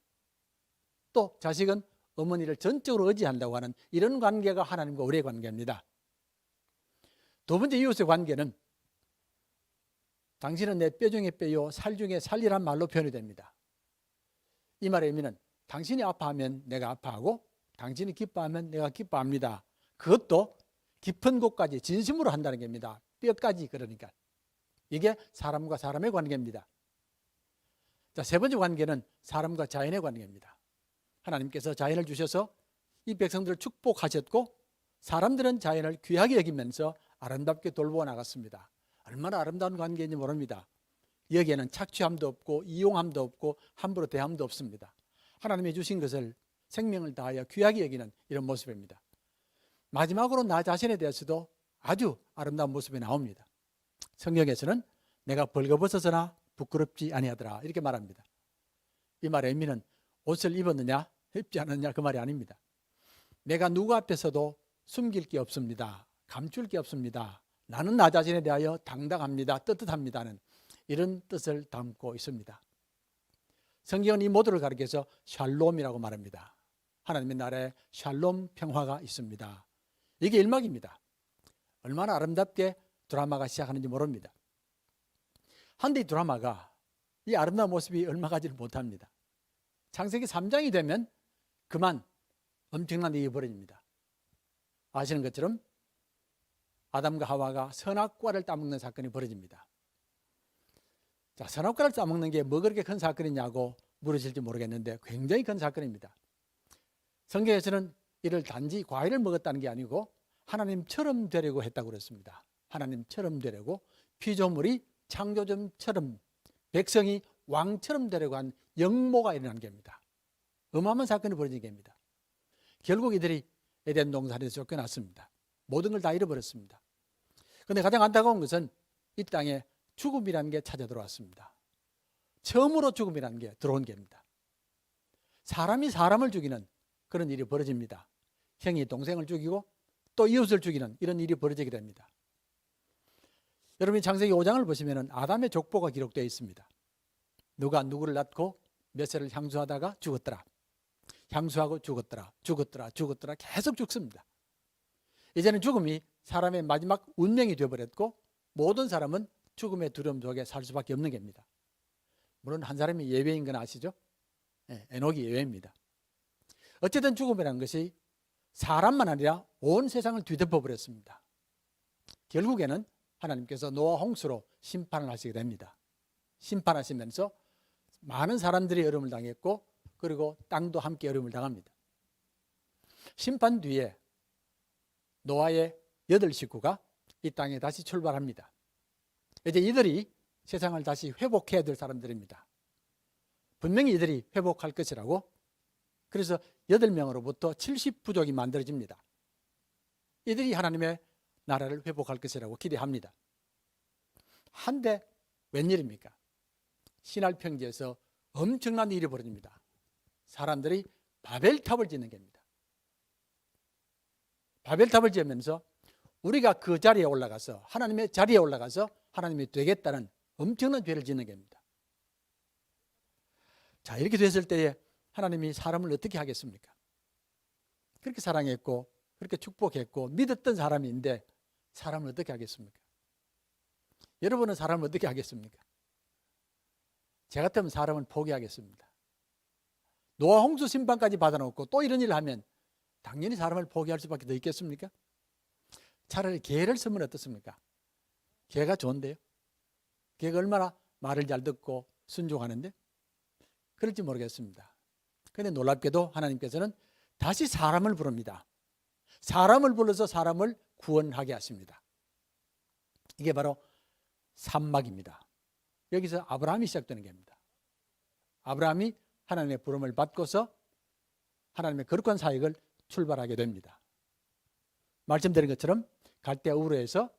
또 자식은 어머니를 전적으로 의지한다고 하는 이런 관계가 하나님과 우리의 관계입니다. 두 번째 이웃의 관계는 당신은 내 뼈 중에 뼈요 살 중에 살이란 말로 표현이 됩니다. 이 말의 의미는 당신이 아파하면 내가 아파하고 당신이 기뻐하면 내가 기뻐합니다. 그것도 깊은 곳까지 진심으로 한다는 겁니다. 뼈까지. 그러니까 이게 사람과 사람의 관계입니다. 자, 세 번째 관계는 사람과 자연의 관계입니다. 하나님께서 자연을 주셔서 이 백성들을 축복하셨고 사람들은 자연을 귀하게 여기면서 아름답게 돌보아 나갔습니다. 얼마나 아름다운 관계인지 모릅니다. 여기에는 착취함도 없고 이용함도 없고 함부로 대함도 없습니다. 하나님이 주신 것을 생명을 다하여 귀하게 여기는 이런 모습입니다. 마지막으로 나 자신에 대해서도 아주 아름다운 모습이 나옵니다. 성경에서는 내가 벌거벗어서나 부끄럽지 아니하더라 이렇게 말합니다. 이 말의 의미는 옷을 입었느냐 입지 않았느냐 그 말이 아닙니다. 내가 누구 앞에서도 숨길 게 없습니다. 감출 게 없습니다. 나는 나 자신에 대하여 당당합니다. 떳떳합니다는 이런 뜻을 담고 있습니다. 성경은 이 모두를 가리켜서 샬롬이라고 말합니다. 하나님의 나라에 샬롬 평화가 있습니다. 이게 일막입니다. 얼마나 아름답게 드라마가 시작하는지 모릅니다. 한데 이 드라마가 이 아름다운 모습이 얼마 가지를 못합니다. 창세기 3장이 되면 그만 엄청난 일이 벌어집니다. 아시는 것처럼 아담과 하와가 선악과를 따먹는 사건이 벌어집니다. 자, 선악과를 따먹는 게 뭐 그렇게 큰 사건이냐고 물으실지 모르겠는데 굉장히 큰 사건입니다. 성경에서는 이를 단지 과일을 먹었다는 게 아니고 하나님처럼 되려고 했다고 그랬습니다. 하나님처럼 되려고 피조물이 창조점처럼 백성이 왕처럼 되려고 한 영모가 일어난 겁니다. 어마어마한 사건이 벌어진 겁니다. 결국 이들이 에덴 동산에서 쫓겨났습니다. 모든 걸 다 잃어버렸습니다. 그런데 가장 안타까운 것은 이 땅에 죽음이라는 게 찾아 들어왔습니다. 처음으로 죽음이라는 게 들어온 겁니다. 사람이 사람을 죽이는 그런 일이 벌어집니다. 형이 동생을 죽이고 또 이웃을 죽이는 이런 일이 벌어지게 됩니다. 여러분이 창세기 5장을 보시면 아담의 족보가 기록되어 있습니다. 누가 누구를 낳고 몇 세를 향수하다가 죽었더라. 향수하고 죽었더라. 죽었더라. 계속 죽습니다. 이제는 죽음이 사람의 마지막 운명이 되어버렸고 모든 사람은 죽음의 두려움 속에 살 수밖에 없는 겁니다. 물론 한 사람이 예외인 건 아시죠? 네, 에녹이 예외입니다. 어쨌든 죽음이라는 것이 사람만 아니라 온 세상을 뒤덮어 버렸습니다. 결국에는 하나님께서 노아 홍수로 심판을 하시게 됩니다. 심판하시면서 많은 사람들이 어려움을 당했고 그리고 땅도 함께 어려움을 당합니다. 심판 뒤에 노아의 8 식구가 이 땅에 다시 출발합니다. 이제 이들이 세상을 다시 회복해야 될 사람들입니다. 분명히 이들이 회복할 것이라고. 그래서 8명으로부터 70부족이 만들어집니다. 이들이 하나님의 나라를 회복할 것이라고 기대합니다. 한데 웬일입니까? 시날 평지에서 엄청난 일이 벌어집니다. 사람들이 바벨탑을 짓는 겁니다. 바벨탑을 지으면서 우리가 그 자리에 올라가서 하나님의 자리에 올라가서 하나님이 되겠다는 엄청난 죄를 짓는 겁니다. 자, 이렇게 됐을 때에 하나님이 사람을 어떻게 하겠습니까? 그렇게 사랑했고 그렇게 축복했고 믿었던 사람인데 사람을 어떻게 하겠습니까? 여러분은 사람을 어떻게 하겠습니까? 제 같으면 사람을 포기하겠습니다. 노아 홍수 심판까지 받아놓고 또 이런 일을 하면 당연히 사람을 포기할 수밖에 더 있겠습니까? 차라리 개를 쓰면 어떻습니까? 개가 좋은데요. 개가 얼마나 말을 잘 듣고 순종하는데 그럴지 모르겠습니다. 그런데 놀랍게도 하나님께서는 다시 사람을 부릅니다. 사람을 불러서 사람을 구원하게 하십니다. 이게 바로 산막입니다. 여기서 아브라함이 시작되는 겁니다. 아브라함이 하나님의 부름을 받고서 하나님의 거룩한 사역을 출발하게 됩니다. 말씀드린 것처럼 갈대아 우르에서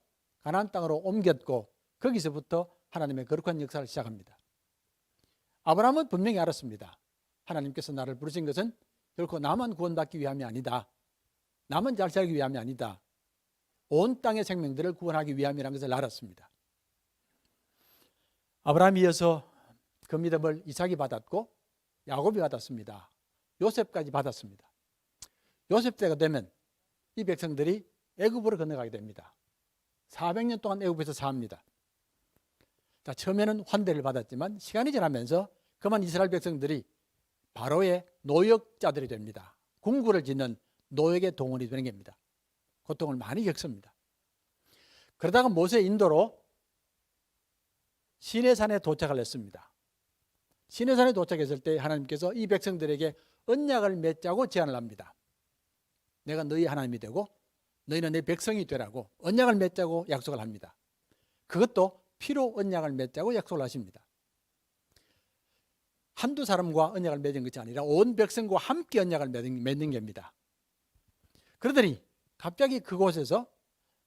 가나안 땅으로 옮겼고 거기서부터 하나님의 거룩한 역사를 시작합니다. 아브라함은 분명히 알았습니다. 하나님께서 나를 부르신 것은 결코 나만 구원받기 위함이 아니다. 나만 잘 살기 위함이 아니다. 온 땅의 생명들을 구원하기 위함이라는 것을 알았습니다. 아브라함이 이어서 그 믿음을 이삭이 받았고 야곱이 받았습니다. 요셉까지 받았습니다. 요셉 때가 되면 이 백성들이 애굽으로 건너가게 됩니다. 400년 동안 애굽에서 삽니다. 자, 처음에는 환대를 받았지만 시간이 지나면서 그만 이스라엘 백성들이 바로의 노역자들이 됩니다. 궁굴을 짓는 노역의 동원이 되는 겁니다. 고통을 많이 겪습니다. 그러다가 모세의 인도로 시내산에 도착을 했습니다. 시내산에 도착했을 때 하나님께서 이 백성들에게 언약을 맺자고 제안을 합니다. 내가 너희 하나님이 되고 너희는 내 백성이 되라고 언약을 맺자고 약속을 합니다. 그것도 피로 언약을 맺자고 약속을 하십니다. 한두 사람과 언약을 맺은 것이 아니라 온 백성과 함께 언약을 맺는 겁니다. 그러더니 갑자기 그곳에서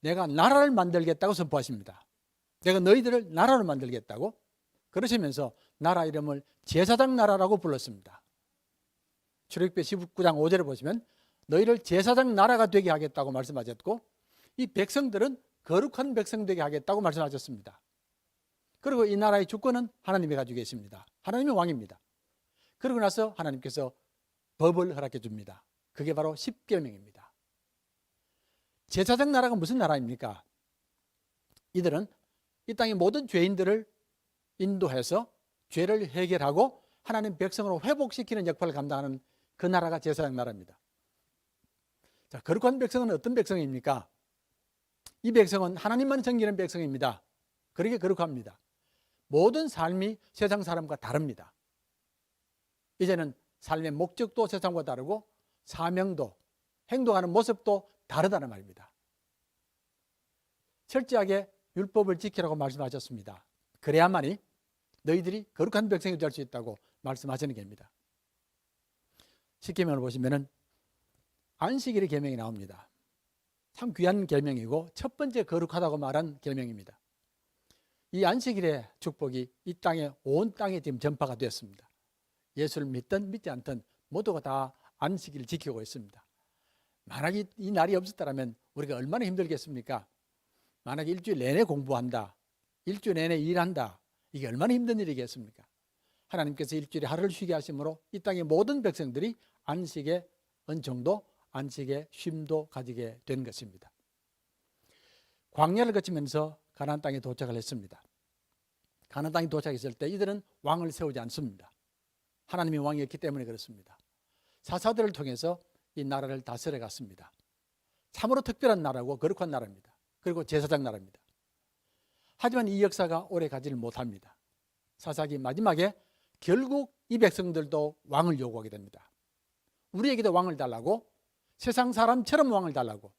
내가 나라를 만들겠다고 선포하십니다. 내가 너희들을 나라로 만들겠다고 그러시면서 나라 이름을 제사장 나라라고 불렀습니다. 출애굽기 19장 5절을 보시면 너희를 제사장 나라가 되게 하겠다고 말씀하셨고 이 백성들은 거룩한 백성 되게 하겠다고 말씀하셨습니다. 그리고 이 나라의 주권은 하나님이 가지고 계십니다. 하나님이 왕입니다. 그러고 나서 하나님께서 법을 허락해 줍니다. 그게 바로 십계명입니다. 제사장 나라가 무슨 나라입니까? 이들은 이 땅의 모든 죄인들을 인도해서 죄를 해결하고 하나님 백성으로 회복시키는 역할을 감당하는 그 나라가 제사장 나라입니다. 자, 거룩한 백성은 어떤 백성입니까? 이 백성은 하나님만 섬기는 백성입니다. 그렇게 거룩합니다. 모든 삶이 세상 사람과 다릅니다. 이제는 삶의 목적도 세상과 다르고 사명도 행동하는 모습도 다르다는 말입니다. 철저하게 율법을 지키라고 말씀하셨습니다. 그래야만이 너희들이 거룩한 백성이 될 수 있다고 말씀하시는 겁니다. 십계명을 보시면은 안식일의 계명이 나옵니다. 참 귀한 계명이고 첫 번째 거룩하다고 말한 계명입니다. 이 안식일의 축복이 이 땅에 온 땅에 지금 전파가 되었습니다. 예수를 믿든 믿지 않든 모두가 다 안식일을 지키고 있습니다. 만약에 이 날이 없었다면 우리가 얼마나 힘들겠습니까? 만약에 일주일 내내 공부한다, 일주일 내내 일한다, 이게 얼마나 힘든 일이겠습니까? 하나님께서 일주일에 하루를 쉬게 하심으로 이 땅의 모든 백성들이 안식의 은총도 안식의 쉼도 가지게 된 것입니다. 광야를 거치면서 가나안 땅에 도착을 했습니다. 가나안 땅에 도착했을 때 이들은 왕을 세우지 않습니다. 하나님이 왕이었기 때문에 그렇습니다. 사사들을 통해서 이 나라를 다스려 갔습니다. 참으로 특별한 나라고 거룩한 나라입니다. 그리고 제사장 나라입니다. 하지만 이 역사가 오래 가지를 못합니다. 사사기 마지막에 결국 이 백성들도 왕을 요구하게 됩니다. 우리에게도 왕을 달라고, 세상 사람처럼 왕을 달라고.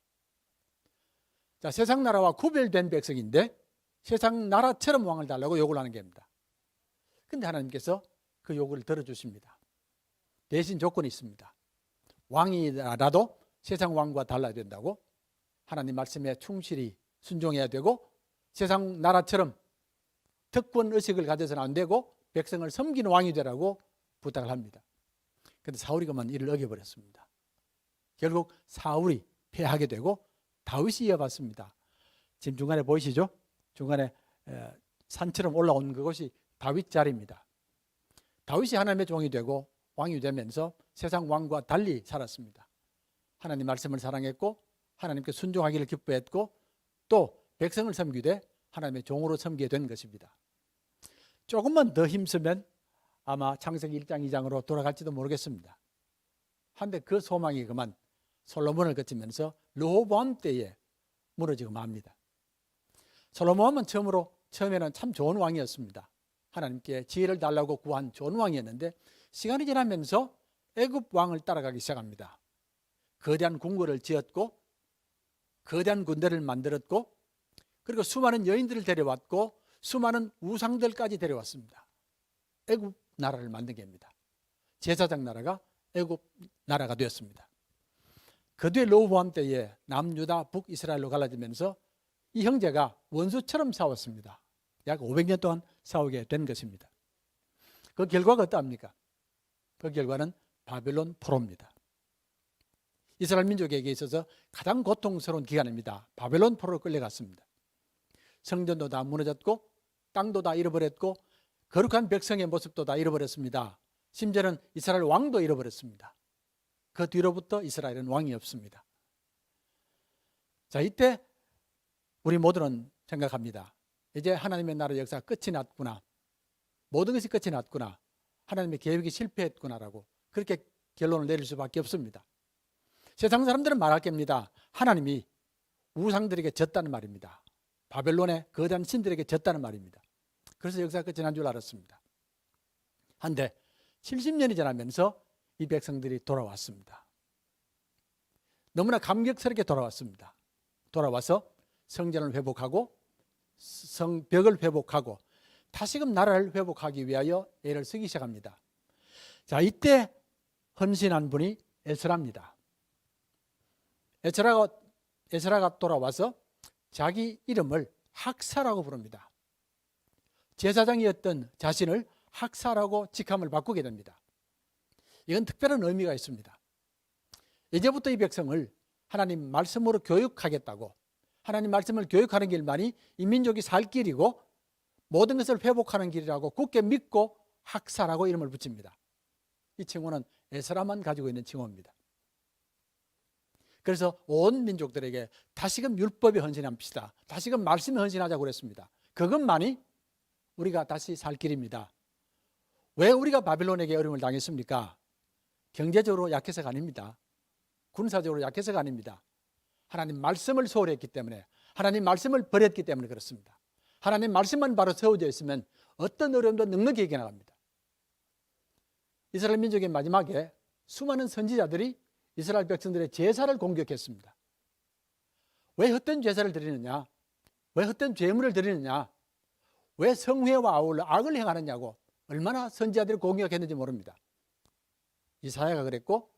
자, 세상 나라와 구별된 백성인데 세상 나라처럼 왕을 달라고 요구를 하는 겁니다. 근데 하나님께서 그 요구를 들어주십니다. 대신 조건이 있습니다. 왕이라도 세상 왕과 달라야 된다고, 하나님 말씀에 충실히 순종해야 되고, 세상 나라처럼 특권 의식을 가져서는 안 되고 백성을 섬기는 왕이 되라고 부탁을 합니다. 그런데 사울이 그만 이를 어겨버렸습니다. 결국 사울이 패하게 되고 다윗이 이어받습니다. 지금 중간에 보이시죠? 중간에 산처럼 올라온 그것이 다윗 자리입니다. 다윗이 하나님의 종이 되고 왕이 되면서 세상 왕과 달리 살았습니다. 하나님 말씀을 사랑했고 하나님께 순종하기를 기뻐했고 또 백성을 섬기되 하나님의 종으로 섬기게 된 것입니다. 조금만 더 힘쓰면 아마 창세기 1장 2장으로 돌아갈지도 모르겠습니다. 한데 그 소망이 그만 솔로몬을 거치면서 르호보암 때에 무너지고 맙니다. 솔로몬은 처음에는 참 좋은 왕이었습니다. 하나님께 지혜를 달라고 구한 좋은 왕이었는데 시간이 지나면서 애굽 왕을 따라가기 시작합니다. 거대한 궁궐을 지었고 거대한 군대를 만들었고 그리고 수많은 여인들을 데려왔고 수많은 우상들까지 데려왔습니다. 애굽 나라를 만든 겁니다. 제사장 나라가 애굽 나라가 되었습니다. 그 뒤에 르호보암 때에 남유다 북이스라엘로 갈라지면서 이 형제가 원수처럼 싸웠습니다. 약 500년 동안 싸우게 된 것입니다. 그 결과가 어떠합니까? 그 결과는 바벨론 포로입니다. 이스라엘 민족에게 있어서 가장 고통스러운 기간입니다. 바벨론 포로로 끌려갔습니다. 성전도 다 무너졌고 땅도 다 잃어버렸고 거룩한 백성의 모습도 다 잃어버렸습니다. 심지어는 이스라엘 왕도 잃어버렸습니다. 그 뒤로부터 이스라엘은 왕이 없습니다. 자, 이때 우리 모두는 생각합니다. 이제 하나님의 나라 역사가 끝이 났구나. 모든 것이 끝이 났구나. 하나님의 계획이 실패했구나라고 그렇게 결론을 내릴 수밖에 없습니다. 세상 사람들은 말할 겁니다. 하나님이 우상들에게 졌다는 말입니다. 바벨론의 거대한 신들에게 졌다는 말입니다. 그래서 역사가 끝이 난 줄 알았습니다. 한데 70년이 지나면서 이 백성들이 돌아왔습니다. 너무나 감격스럽게 돌아왔습니다. 돌아와서 성전을 회복하고 성벽을 회복하고 다시금 나라를 회복하기 위하여 애를 쓰기 시작합니다. 자, 이때 헌신한 분이 에스라입니다. 에스라가 돌아와서 자기 이름을 학사라고 부릅니다. 제사장이었던 자신을 학사라고 직함을 바꾸게 됩니다. 이건 특별한 의미가 있습니다. 이제부터 이 백성을 하나님 말씀으로 교육하겠다고, 하나님 말씀을 교육하는 길만이 이 민족이 살 길이고 모든 것을 회복하는 길이라고 굳게 믿고 학사라고 이름을 붙입니다. 이 칭호는 에스라만 가지고 있는 칭호입니다. 그래서 온 민족들에게 다시금 율법에 헌신합시다. 다시금 말씀에 헌신하자고 그랬습니다. 그것만이 우리가 다시 살 길입니다. 왜 우리가 바빌론에게 어려움을 당했습니까? 경제적으로 약해서가 아닙니다. 군사적으로 약해서가 아닙니다. 하나님 말씀을 소홀히 했기 때문에, 하나님 말씀을 버렸기 때문에 그렇습니다. 하나님 말씀만 바로 세워져 있으면 어떤 어려움도 넉넉히 이겨나갑니다. 이스라엘 민족의 마지막에 수많은 선지자들이 이스라엘 백성들의 제사를 공격했습니다. 왜 헛된 제사를 드리느냐? 왜 헛된 제물을 드리느냐? 왜 성회와 아울러 악을 행하느냐고 얼마나 선지자들이 공격했는지 모릅니다. 이사야가 그랬고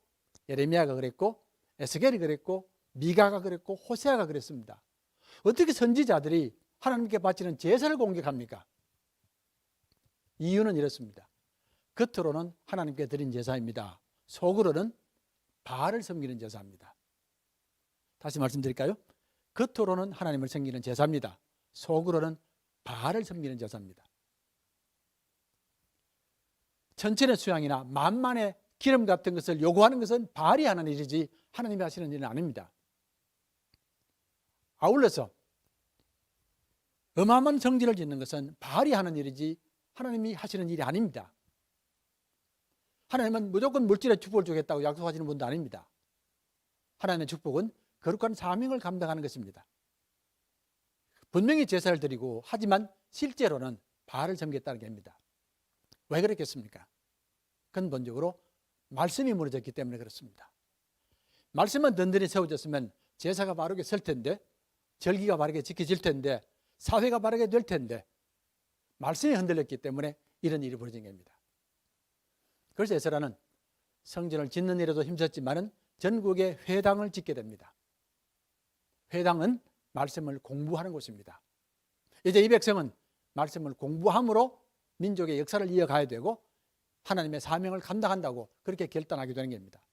예레미야가 그랬고 에스겔이 그랬고 미가가 그랬고 호세아가 그랬습니다. 어떻게 선지자들이 하나님께 바치는 제사를 공격합니까? 이유는 이렇습니다. 겉으로는 하나님께 드린 제사입니다. 속으로는 바알을 섬기는 제사입니다. 다시 말씀드릴까요? 겉으로는 하나님을 섬기는 제사입니다. 속으로는 바알을 섬기는 제사입니다. 천천의 수양이나 만만의 기름 같은 것을 요구하는 것은 바알이 하는 일이지 하나님이 하시는 일은 아닙니다. 아울러서 어마어마한 성전을 짓는 것은 바알이 하는 일이지 하나님이 하시는 일이 아닙니다. 하나님은 무조건 물질의 축복을 주겠다고 약속하시는 분도 아닙니다. 하나님의 축복은 거룩한 사명을 감당하는 것입니다. 분명히 제사를 드리고 하지만 실제로는 바알을 섬겼다는 겁니다. 왜 그랬겠습니까? 근본적으로 말씀이 무너졌기 때문에 그렇습니다. 말씀만 든든히 세워졌으면 제사가 바르게 설 텐데 절기가 바르게 지켜질 텐데, 사회가 바르게 될 텐데 말씀이 흔들렸기 때문에 이런 일이 벌어진 겁니다. 그래서 에스라는 성전을 짓는 일에도 힘썼지만은 전국에 회당을 짓게 됩니다. 회당은 말씀을 공부하는 곳입니다. 이제 이 백성은 말씀을 공부함으로 민족의 역사를 이어가야 되고 하나님의 사명을 감당한다고 그렇게 결단하게 되는 겁니다.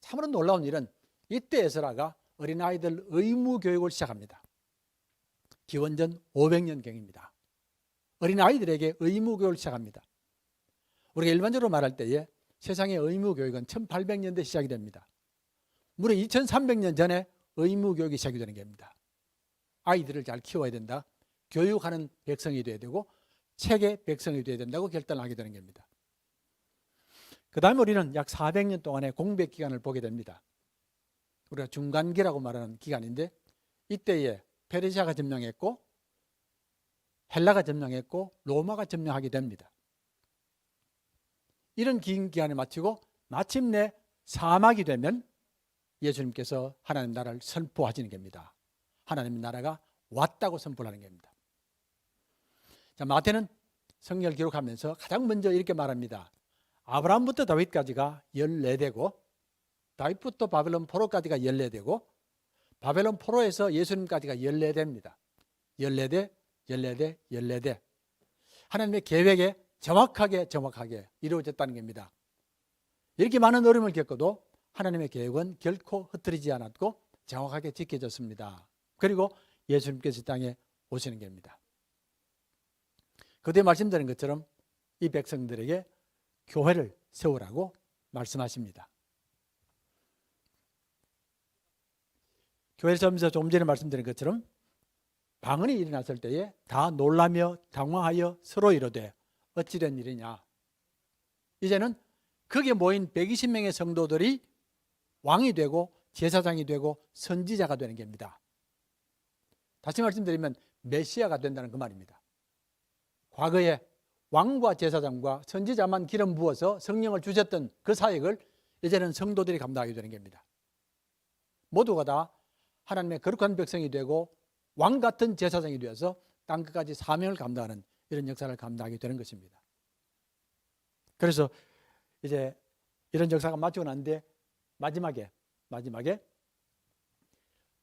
참으로 놀라운 일은 이때 에스라가 어린아이들 의무 교육을 시작합니다. 기원전 500년경입니다. 어린아이들에게 의무 교육을 시작합니다. 우리가 일반적으로 말할 때에 세상의 의무 교육은 1800년대 시작이 됩니다. 무려 2300년 전에 의무 교육이 시작이 되는 겁니다. 아이들을 잘 키워야 된다. 교육하는 백성이 되어야 되고 책의 백성이 되어야 된다고 결단을 하게 되는 겁니다. 그 다음에 우리는 약 400년 동안의 공백 기간을 보게 됩니다. 우리가 중간기라고 말하는 기간인데 이때에 페르시아가 점령했고 헬라가 점령했고 로마가 점령하게 됩니다. 이런 긴 기간을 마치고 마침내 사막이 되면 예수님께서 하나님 나라를 선포하시는 겁니다. 하나님 나라가 왔다고 선포하는 겁니다. 자, 마태는 성경을 기록하면서 가장 먼저 이렇게 말합니다. 아브라함부터 다윗까지가 14대고 다윗부터 바벨론 포로까지가 14대고 바벨론 포로에서 예수님까지가 14대입니다. 14대, 14대, 14대. 하나님의 계획에 정확하게 이루어졌다는 겁니다. 이렇게 많은 어려움을 겪어도 하나님의 계획은 결코 흐트리지 않았고 정확하게 지켜졌습니다. 그리고 예수님께서 이 땅에 오시는 겁니다. 그때 말씀드린 것처럼 이 백성들에게 교회를 세우라고 말씀하십니다. 교회를 세우면서 조금 전에 말씀드린 것처럼 방언이 일어났을 때에 다 놀라며 당황하여 서로 이르되 어찌 된 일이냐. 이제는 거기에 모인 120명의 성도들이 왕이 되고 제사장이 되고 선지자가 되는 겁니다. 다시 말씀드리면 메시아가 된다는 그 말입니다. 과거에 왕과 제사장과 선지자만 기름 부어서 성령을 주셨던 그 사역을 이제는 성도들이 감당하게 되는 겁니다. 모두가 다 하나님의 거룩한 백성이 되고 왕 같은 제사장이 되어서 땅 끝까지 사명을 감당하는 이런 역사를 감당하게 되는 것입니다. 그래서 이제 이런 역사가 마치고 난데 마지막에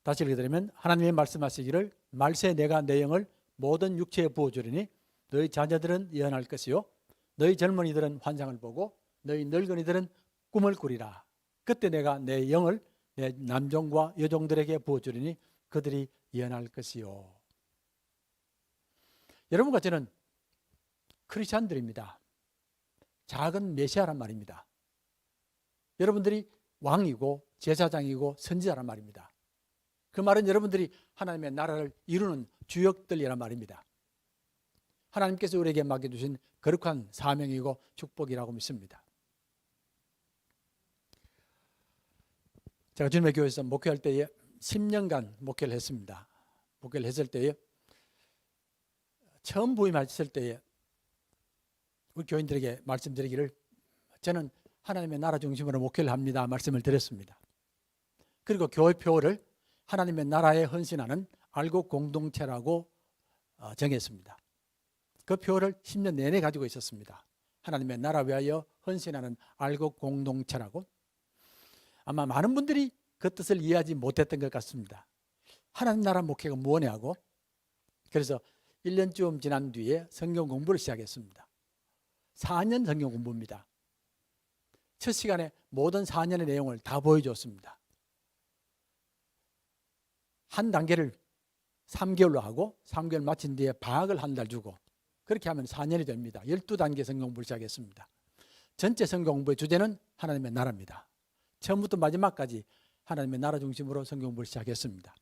다시 읽어드리면 하나님의 말씀하시기를 말세 내가 내 영을 모든 육체에 부어주리니 너희 자녀들은 예언할 것이요 너희 젊은이들은 환상을 보고 너희 늙은이들은 꿈을 꾸리라. 그때 내가 내 영을 내 남종과 여종들에게 부어주리니 그들이 예언할 것이요. 여러분과 저는 크리스찬들입니다. 작은 메시아란 말입니다. 여러분들이 왕이고 제사장이고 선지자란 말입니다. 그 말은 여러분들이 하나님의 나라를 이루는 주역들이란 말입니다. 하나님께서 우리에게 맡겨주신 거룩한 사명이고 축복이라고 믿습니다. 제가 주님의 교회에서 목회할 때에 10년간 목회를 했습니다. 목회를 했을 때에 처음 부임했을 때에 우리 교인들에게 말씀드리기를 저는 하나님의 나라 중심으로 목회를 합니다 말씀을 드렸습니다. 그리고 교회표를 하나님의 나라에 헌신하는 알곡 공동체라고 정했습니다. 그 표를 10년 내내 가지고 있었습니다. 하나님의 나라 위하여 헌신하는 알곡 공동체라고. 아마 많은 분들이 그 뜻을 이해하지 못했던 것 같습니다. 하나님 나라 목회가 뭐냐고. 그래서 1년쯤 지난 뒤에 성경 공부를 시작했습니다. 4년 성경 공부입니다. 첫 시간에 모든 4년의 내용을 다 보여줬습니다. 한 단계를 3개월로 하고 3개월 마친 뒤에 방학을 한 달 주고 그렇게 하면 4년이 됩니다. 12단계 성경 공부를 시작했습니다. 전체 성경 공부의 주제는 하나님의 나라입니다. 처음부터 마지막까지 하나님의 나라 중심으로 성경 공부를 시작했습니다.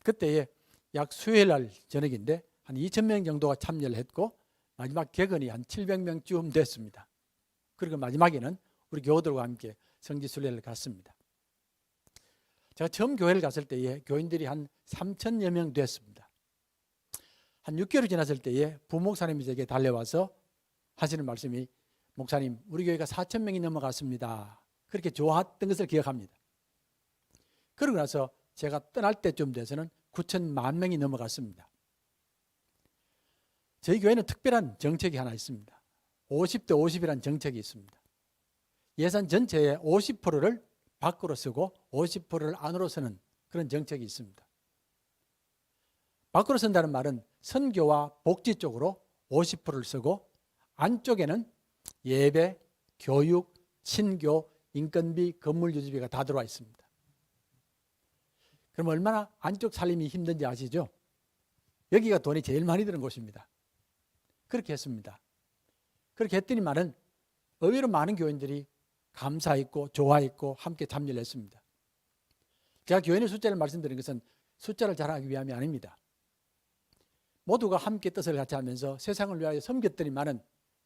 그때에 약 수요일 날 저녁인데 한 2,000명 정도가 참여를 했고 마지막 객언이 한 700명쯤 됐습니다. 그리고 마지막에는 우리 교우들과 함께 성지순례를 갔습니다. 제가 처음 교회를 갔을 때에 교인들이 한 3,000여 명 됐습니다. 한 6개월이 지났을 때에 부목사님이 제게 달려와서 하시는 말씀이 목사님 우리 교회가 4,000명이 넘어갔습니다. 그렇게 좋았던 것을 기억합니다. 그러고 나서 제가 떠날 때쯤 돼서는 9천만 명이 넘어갔습니다. 저희 교회는 특별한 정책이 하나 있습니다. 50대 50이라는 정책이 있습니다. 예산 전체의 50%를 밖으로 쓰고 50%를 안으로 쓰는 그런 정책이 있습니다. 밖으로 쓴다는 말은 선교와 복지 쪽으로 50%를 쓰고 안쪽에는 예배, 교육, 친교, 인건비, 건물 유지비가 다 들어와 있습니다. 그럼 얼마나 안쪽 살림이 힘든지 아시죠? 여기가 돈이 제일 많이 드는 곳입니다. 그렇게 했습니다. 그렇게 했더니만은 의외로 많은 교인들이 감사했고 좋아했고 함께 참여를 했습니다. 제가 교인의 숫자를 말씀드린 것은 숫자를 자랑하기 위함이 아닙니다. 모두가 함께 뜻을 같이 하면서 세상을 위하여 섬겼더니만은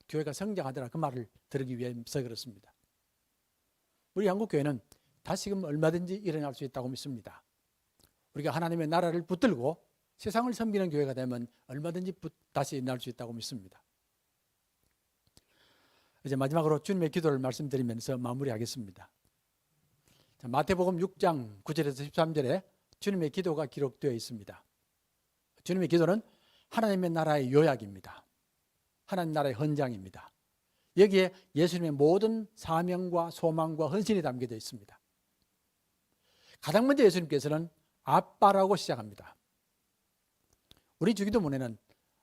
교회가 성장하더라, 그 말을 들으기 위해서 그렇습니다. 우리 한국교회는 다시금 얼마든지 일어날 수 있다고 믿습니다. 우리가 하나님의 나라를 붙들고 세상을 섬기는 교회가 되면 얼마든지 다시 일어날 수 있다고 믿습니다. 이제 마지막으로 주님의 기도를 말씀드리면서 마무리하겠습니다. 자, 마태복음 6장 9절에서 13절에 주님의 기도가 기록되어 있습니다. 주님의 기도는 하나님의 나라의 요약입니다. 하나님 나라의 헌장입니다. 여기에 예수님의 모든 사명과 소망과 헌신이 담겨져 있습니다. 가장 먼저 예수님께서는 아빠라고 시작합니다. 우리 주기도문에는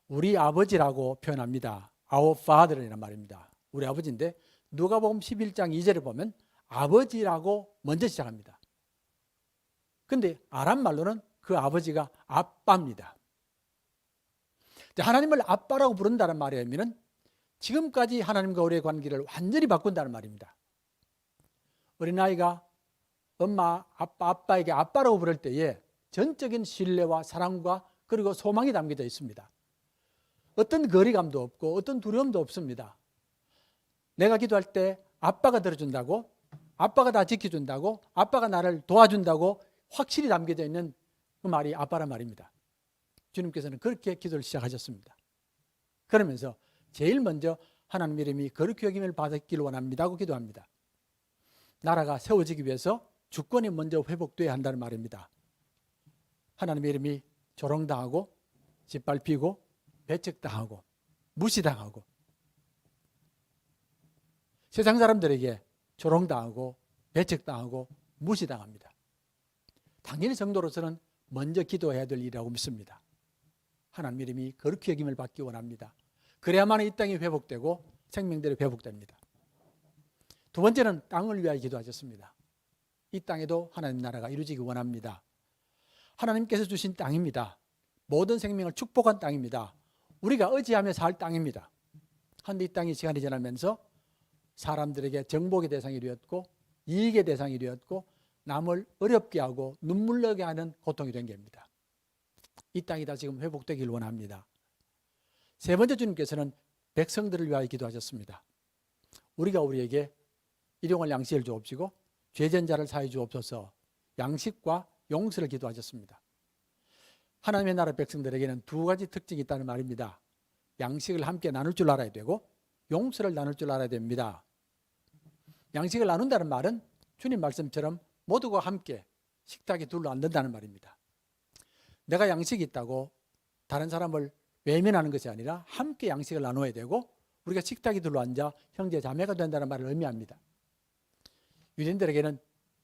우리 아버지라고 표현합니다. Our Father이라는 말입니다. 우리 아버지인데 누가복음 11장 2절에 보면 아버지라고 먼저 시작합니다. 그런데 아람 말로는 그 아버지가 아빠입니다. 하나님을 아빠라고 부른다는 말의 의미는 지금까지 하나님과 우리의 관계를 완전히 바꾼다는 말입니다. 어린아이가 엄마, 아빠에게 아빠라고 부를 때에 전적인 신뢰와 사랑과 그리고 소망이 담겨져 있습니다. 어떤 거리감도 없고 어떤 두려움도 없습니다. 내가 기도할 때 아빠가 들어준다고, 아빠가 다 지켜준다고, 아빠가 나를 도와준다고 확실히 담겨져 있는 그 말이 아빠란 말입니다. 주님께서는 그렇게 기도를 시작하셨습니다. 그러면서 제일 먼저 하나님 이름이 거룩히 여김을 받았기를 원합니다고 기도합니다. 나라가 세워지기 위해서 주권이 먼저 회복돼야 한다는 말입니다. 하나님의 이름이 조롱당하고 짓밟히고 배척당하고 무시당하고 세상 사람들에게 조롱당하고 배척당하고 무시당합니다. 당연히 성도로서는 먼저 기도해야 될 일이라고 믿습니다. 하나님 이름이 거룩히 여김을 받기 원합니다. 그래야만 이 땅이 회복되고 생명들이 회복됩니다. 두 번째는 땅을 위하여 기도하셨습니다. 이 땅에도 하나님 나라가 이루어지기 원합니다. 하나님께서 주신 땅입니다. 모든 생명을 축복한 땅입니다. 우리가 의지하며 살 땅입니다. 그런데 이 땅이 시간이 지나면서 사람들에게 정복의 대상이 되었고 이익의 대상이 되었고 남을 어렵게 하고 눈물 나게 하는 고통이 된 겁니다. 이 땅이 다 지금 회복되길 원합니다. 세 번째, 주님께서는 백성들을 위하여 기도하셨습니다. 우리에게 일용할 양식을 주옵시고 죄전자를 사해 주옵소서. 양식과 용서를 기도하셨습니다. 하나님의 나라 백성들에게는 두 가지 특징이 있다는 말입니다. 양식을 함께 나눌 줄 알아야 되고 용서를 나눌 줄 알아야 됩니다. 양식을 나눈다는 말은 주님 말씀처럼 모두가 함께 식탁에 둘러 앉는다는 말입니다. 내가 양식이 있다고 다른 사람을 외면하는 것이 아니라 함께 양식을 나눠야 되고 우리가 식탁에 둘러 앉아 형제 자매가 된다는 말을 의미합니다. 유대인들에게는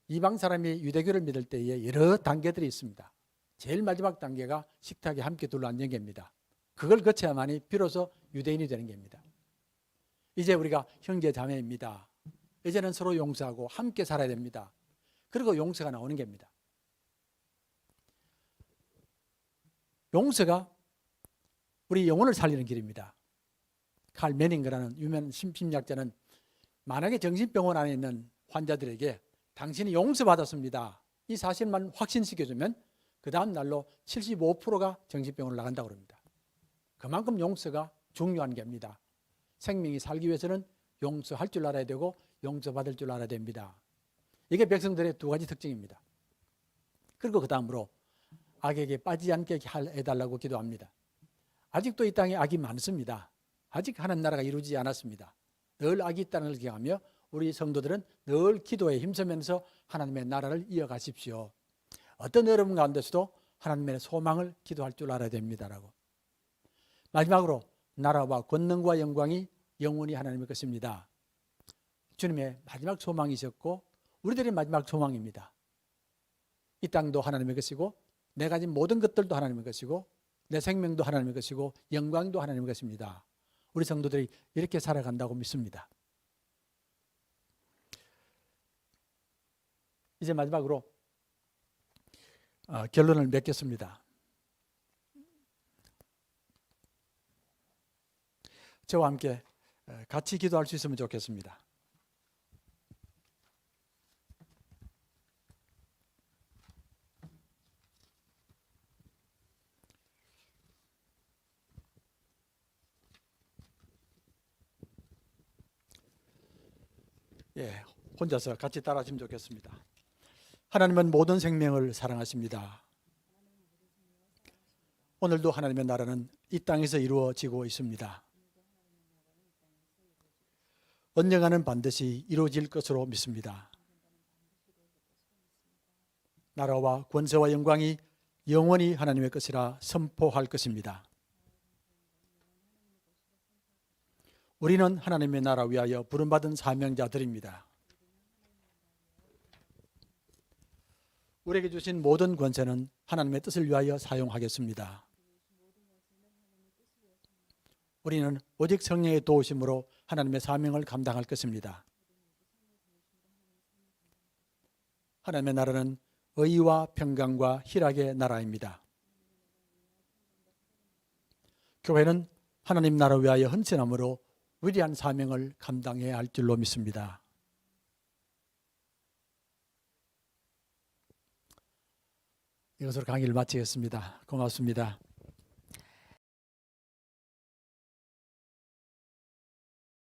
이방 사람이 유대교를 믿을 때에 여러 단계들이 있습니다. 제일 마지막 단계가 식탁에 함께 둘러 앉는 겁니다. 그걸 거쳐야만이 비로소 유대인이 되는 겁니다. 이제 우리가 형제 자매입니다. 이제는 서로 용서하고 함께 살아야 됩니다. 그리고 용서가 나오는 겁니다. 용서가 우리 영혼을 살리는 길입니다. 칼 매닝그라는 유명한 심리학자는 만약에 정신병원 안에 있는 환자들에게 당신이 용서받았습니다, 이 사실만 확신시켜주면 그 다음 날로 75%가 정신병원을 나간다고 합니다. 그만큼 용서가 중요한 겁니다. 생명이 살기 위해서는 용서할 줄 알아야 되고 용서받을 줄 알아야 됩니다. 이게 백성들의 두 가지 특징입니다. 그리고 그 다음으로 악에게 빠지지 않게 해달라고 기도합니다. 아직도 이 땅에 악이 많습니다. 아직 하나님 나라가 이루어지지 않았습니다. 늘 악이 있다는 걸 기억하며 우리 성도들은 늘 기도에 힘쓰면서 하나님의 나라를 이어가십시오. 어떤 어려움 가운데서도 하나님의 소망을 기도할 줄 알아야 됩니다라고. 마지막으로 나라와 권능과 영광이 영원히 하나님의 것입니다. 주님의 마지막 소망이셨고 우리들의 마지막 소망입니다. 이 땅도 하나님의 것이고 내가 가진 모든 것들도 하나님의 것이고 내 생명도 하나님의 것이고 영광도 하나님의 것입니다. 우리 성도들이 이렇게 살아간다고 믿습니다. 이제 마지막으로 결론을 맺겠습니다. 저와 함께 같이 기도할 수 있으면 좋겠습니다. 예, 혼자서 같이 따라하시면 좋겠습니다. 하나님은 모든 생명을 사랑하십니다. 오늘도 하나님의 나라는 이 땅에서 이루어지고 있습니다. 언젠가는 반드시 이루어질 것으로 믿습니다. 나라와 권세와 영광이 영원히 하나님의 것이라 선포할 것입니다. 우리는 하나님의 나라 위하여 부름받은 사명자들입니다. 우리에게 주신 모든 권세는 하나님의 뜻을 위하여 사용하겠습니다. 우리는 오직 성령의 도우심으로 하나님의 사명을 감당할 것입니다. 하나님의 나라는 의와 평강과 희락의 나라입니다. 교회는 하나님 나라 위하여 헌신함으로 위대한 사명을 감당해야 할 줄로 믿습니다. 이것으로 강의를 마치겠습니다. 고맙습니다.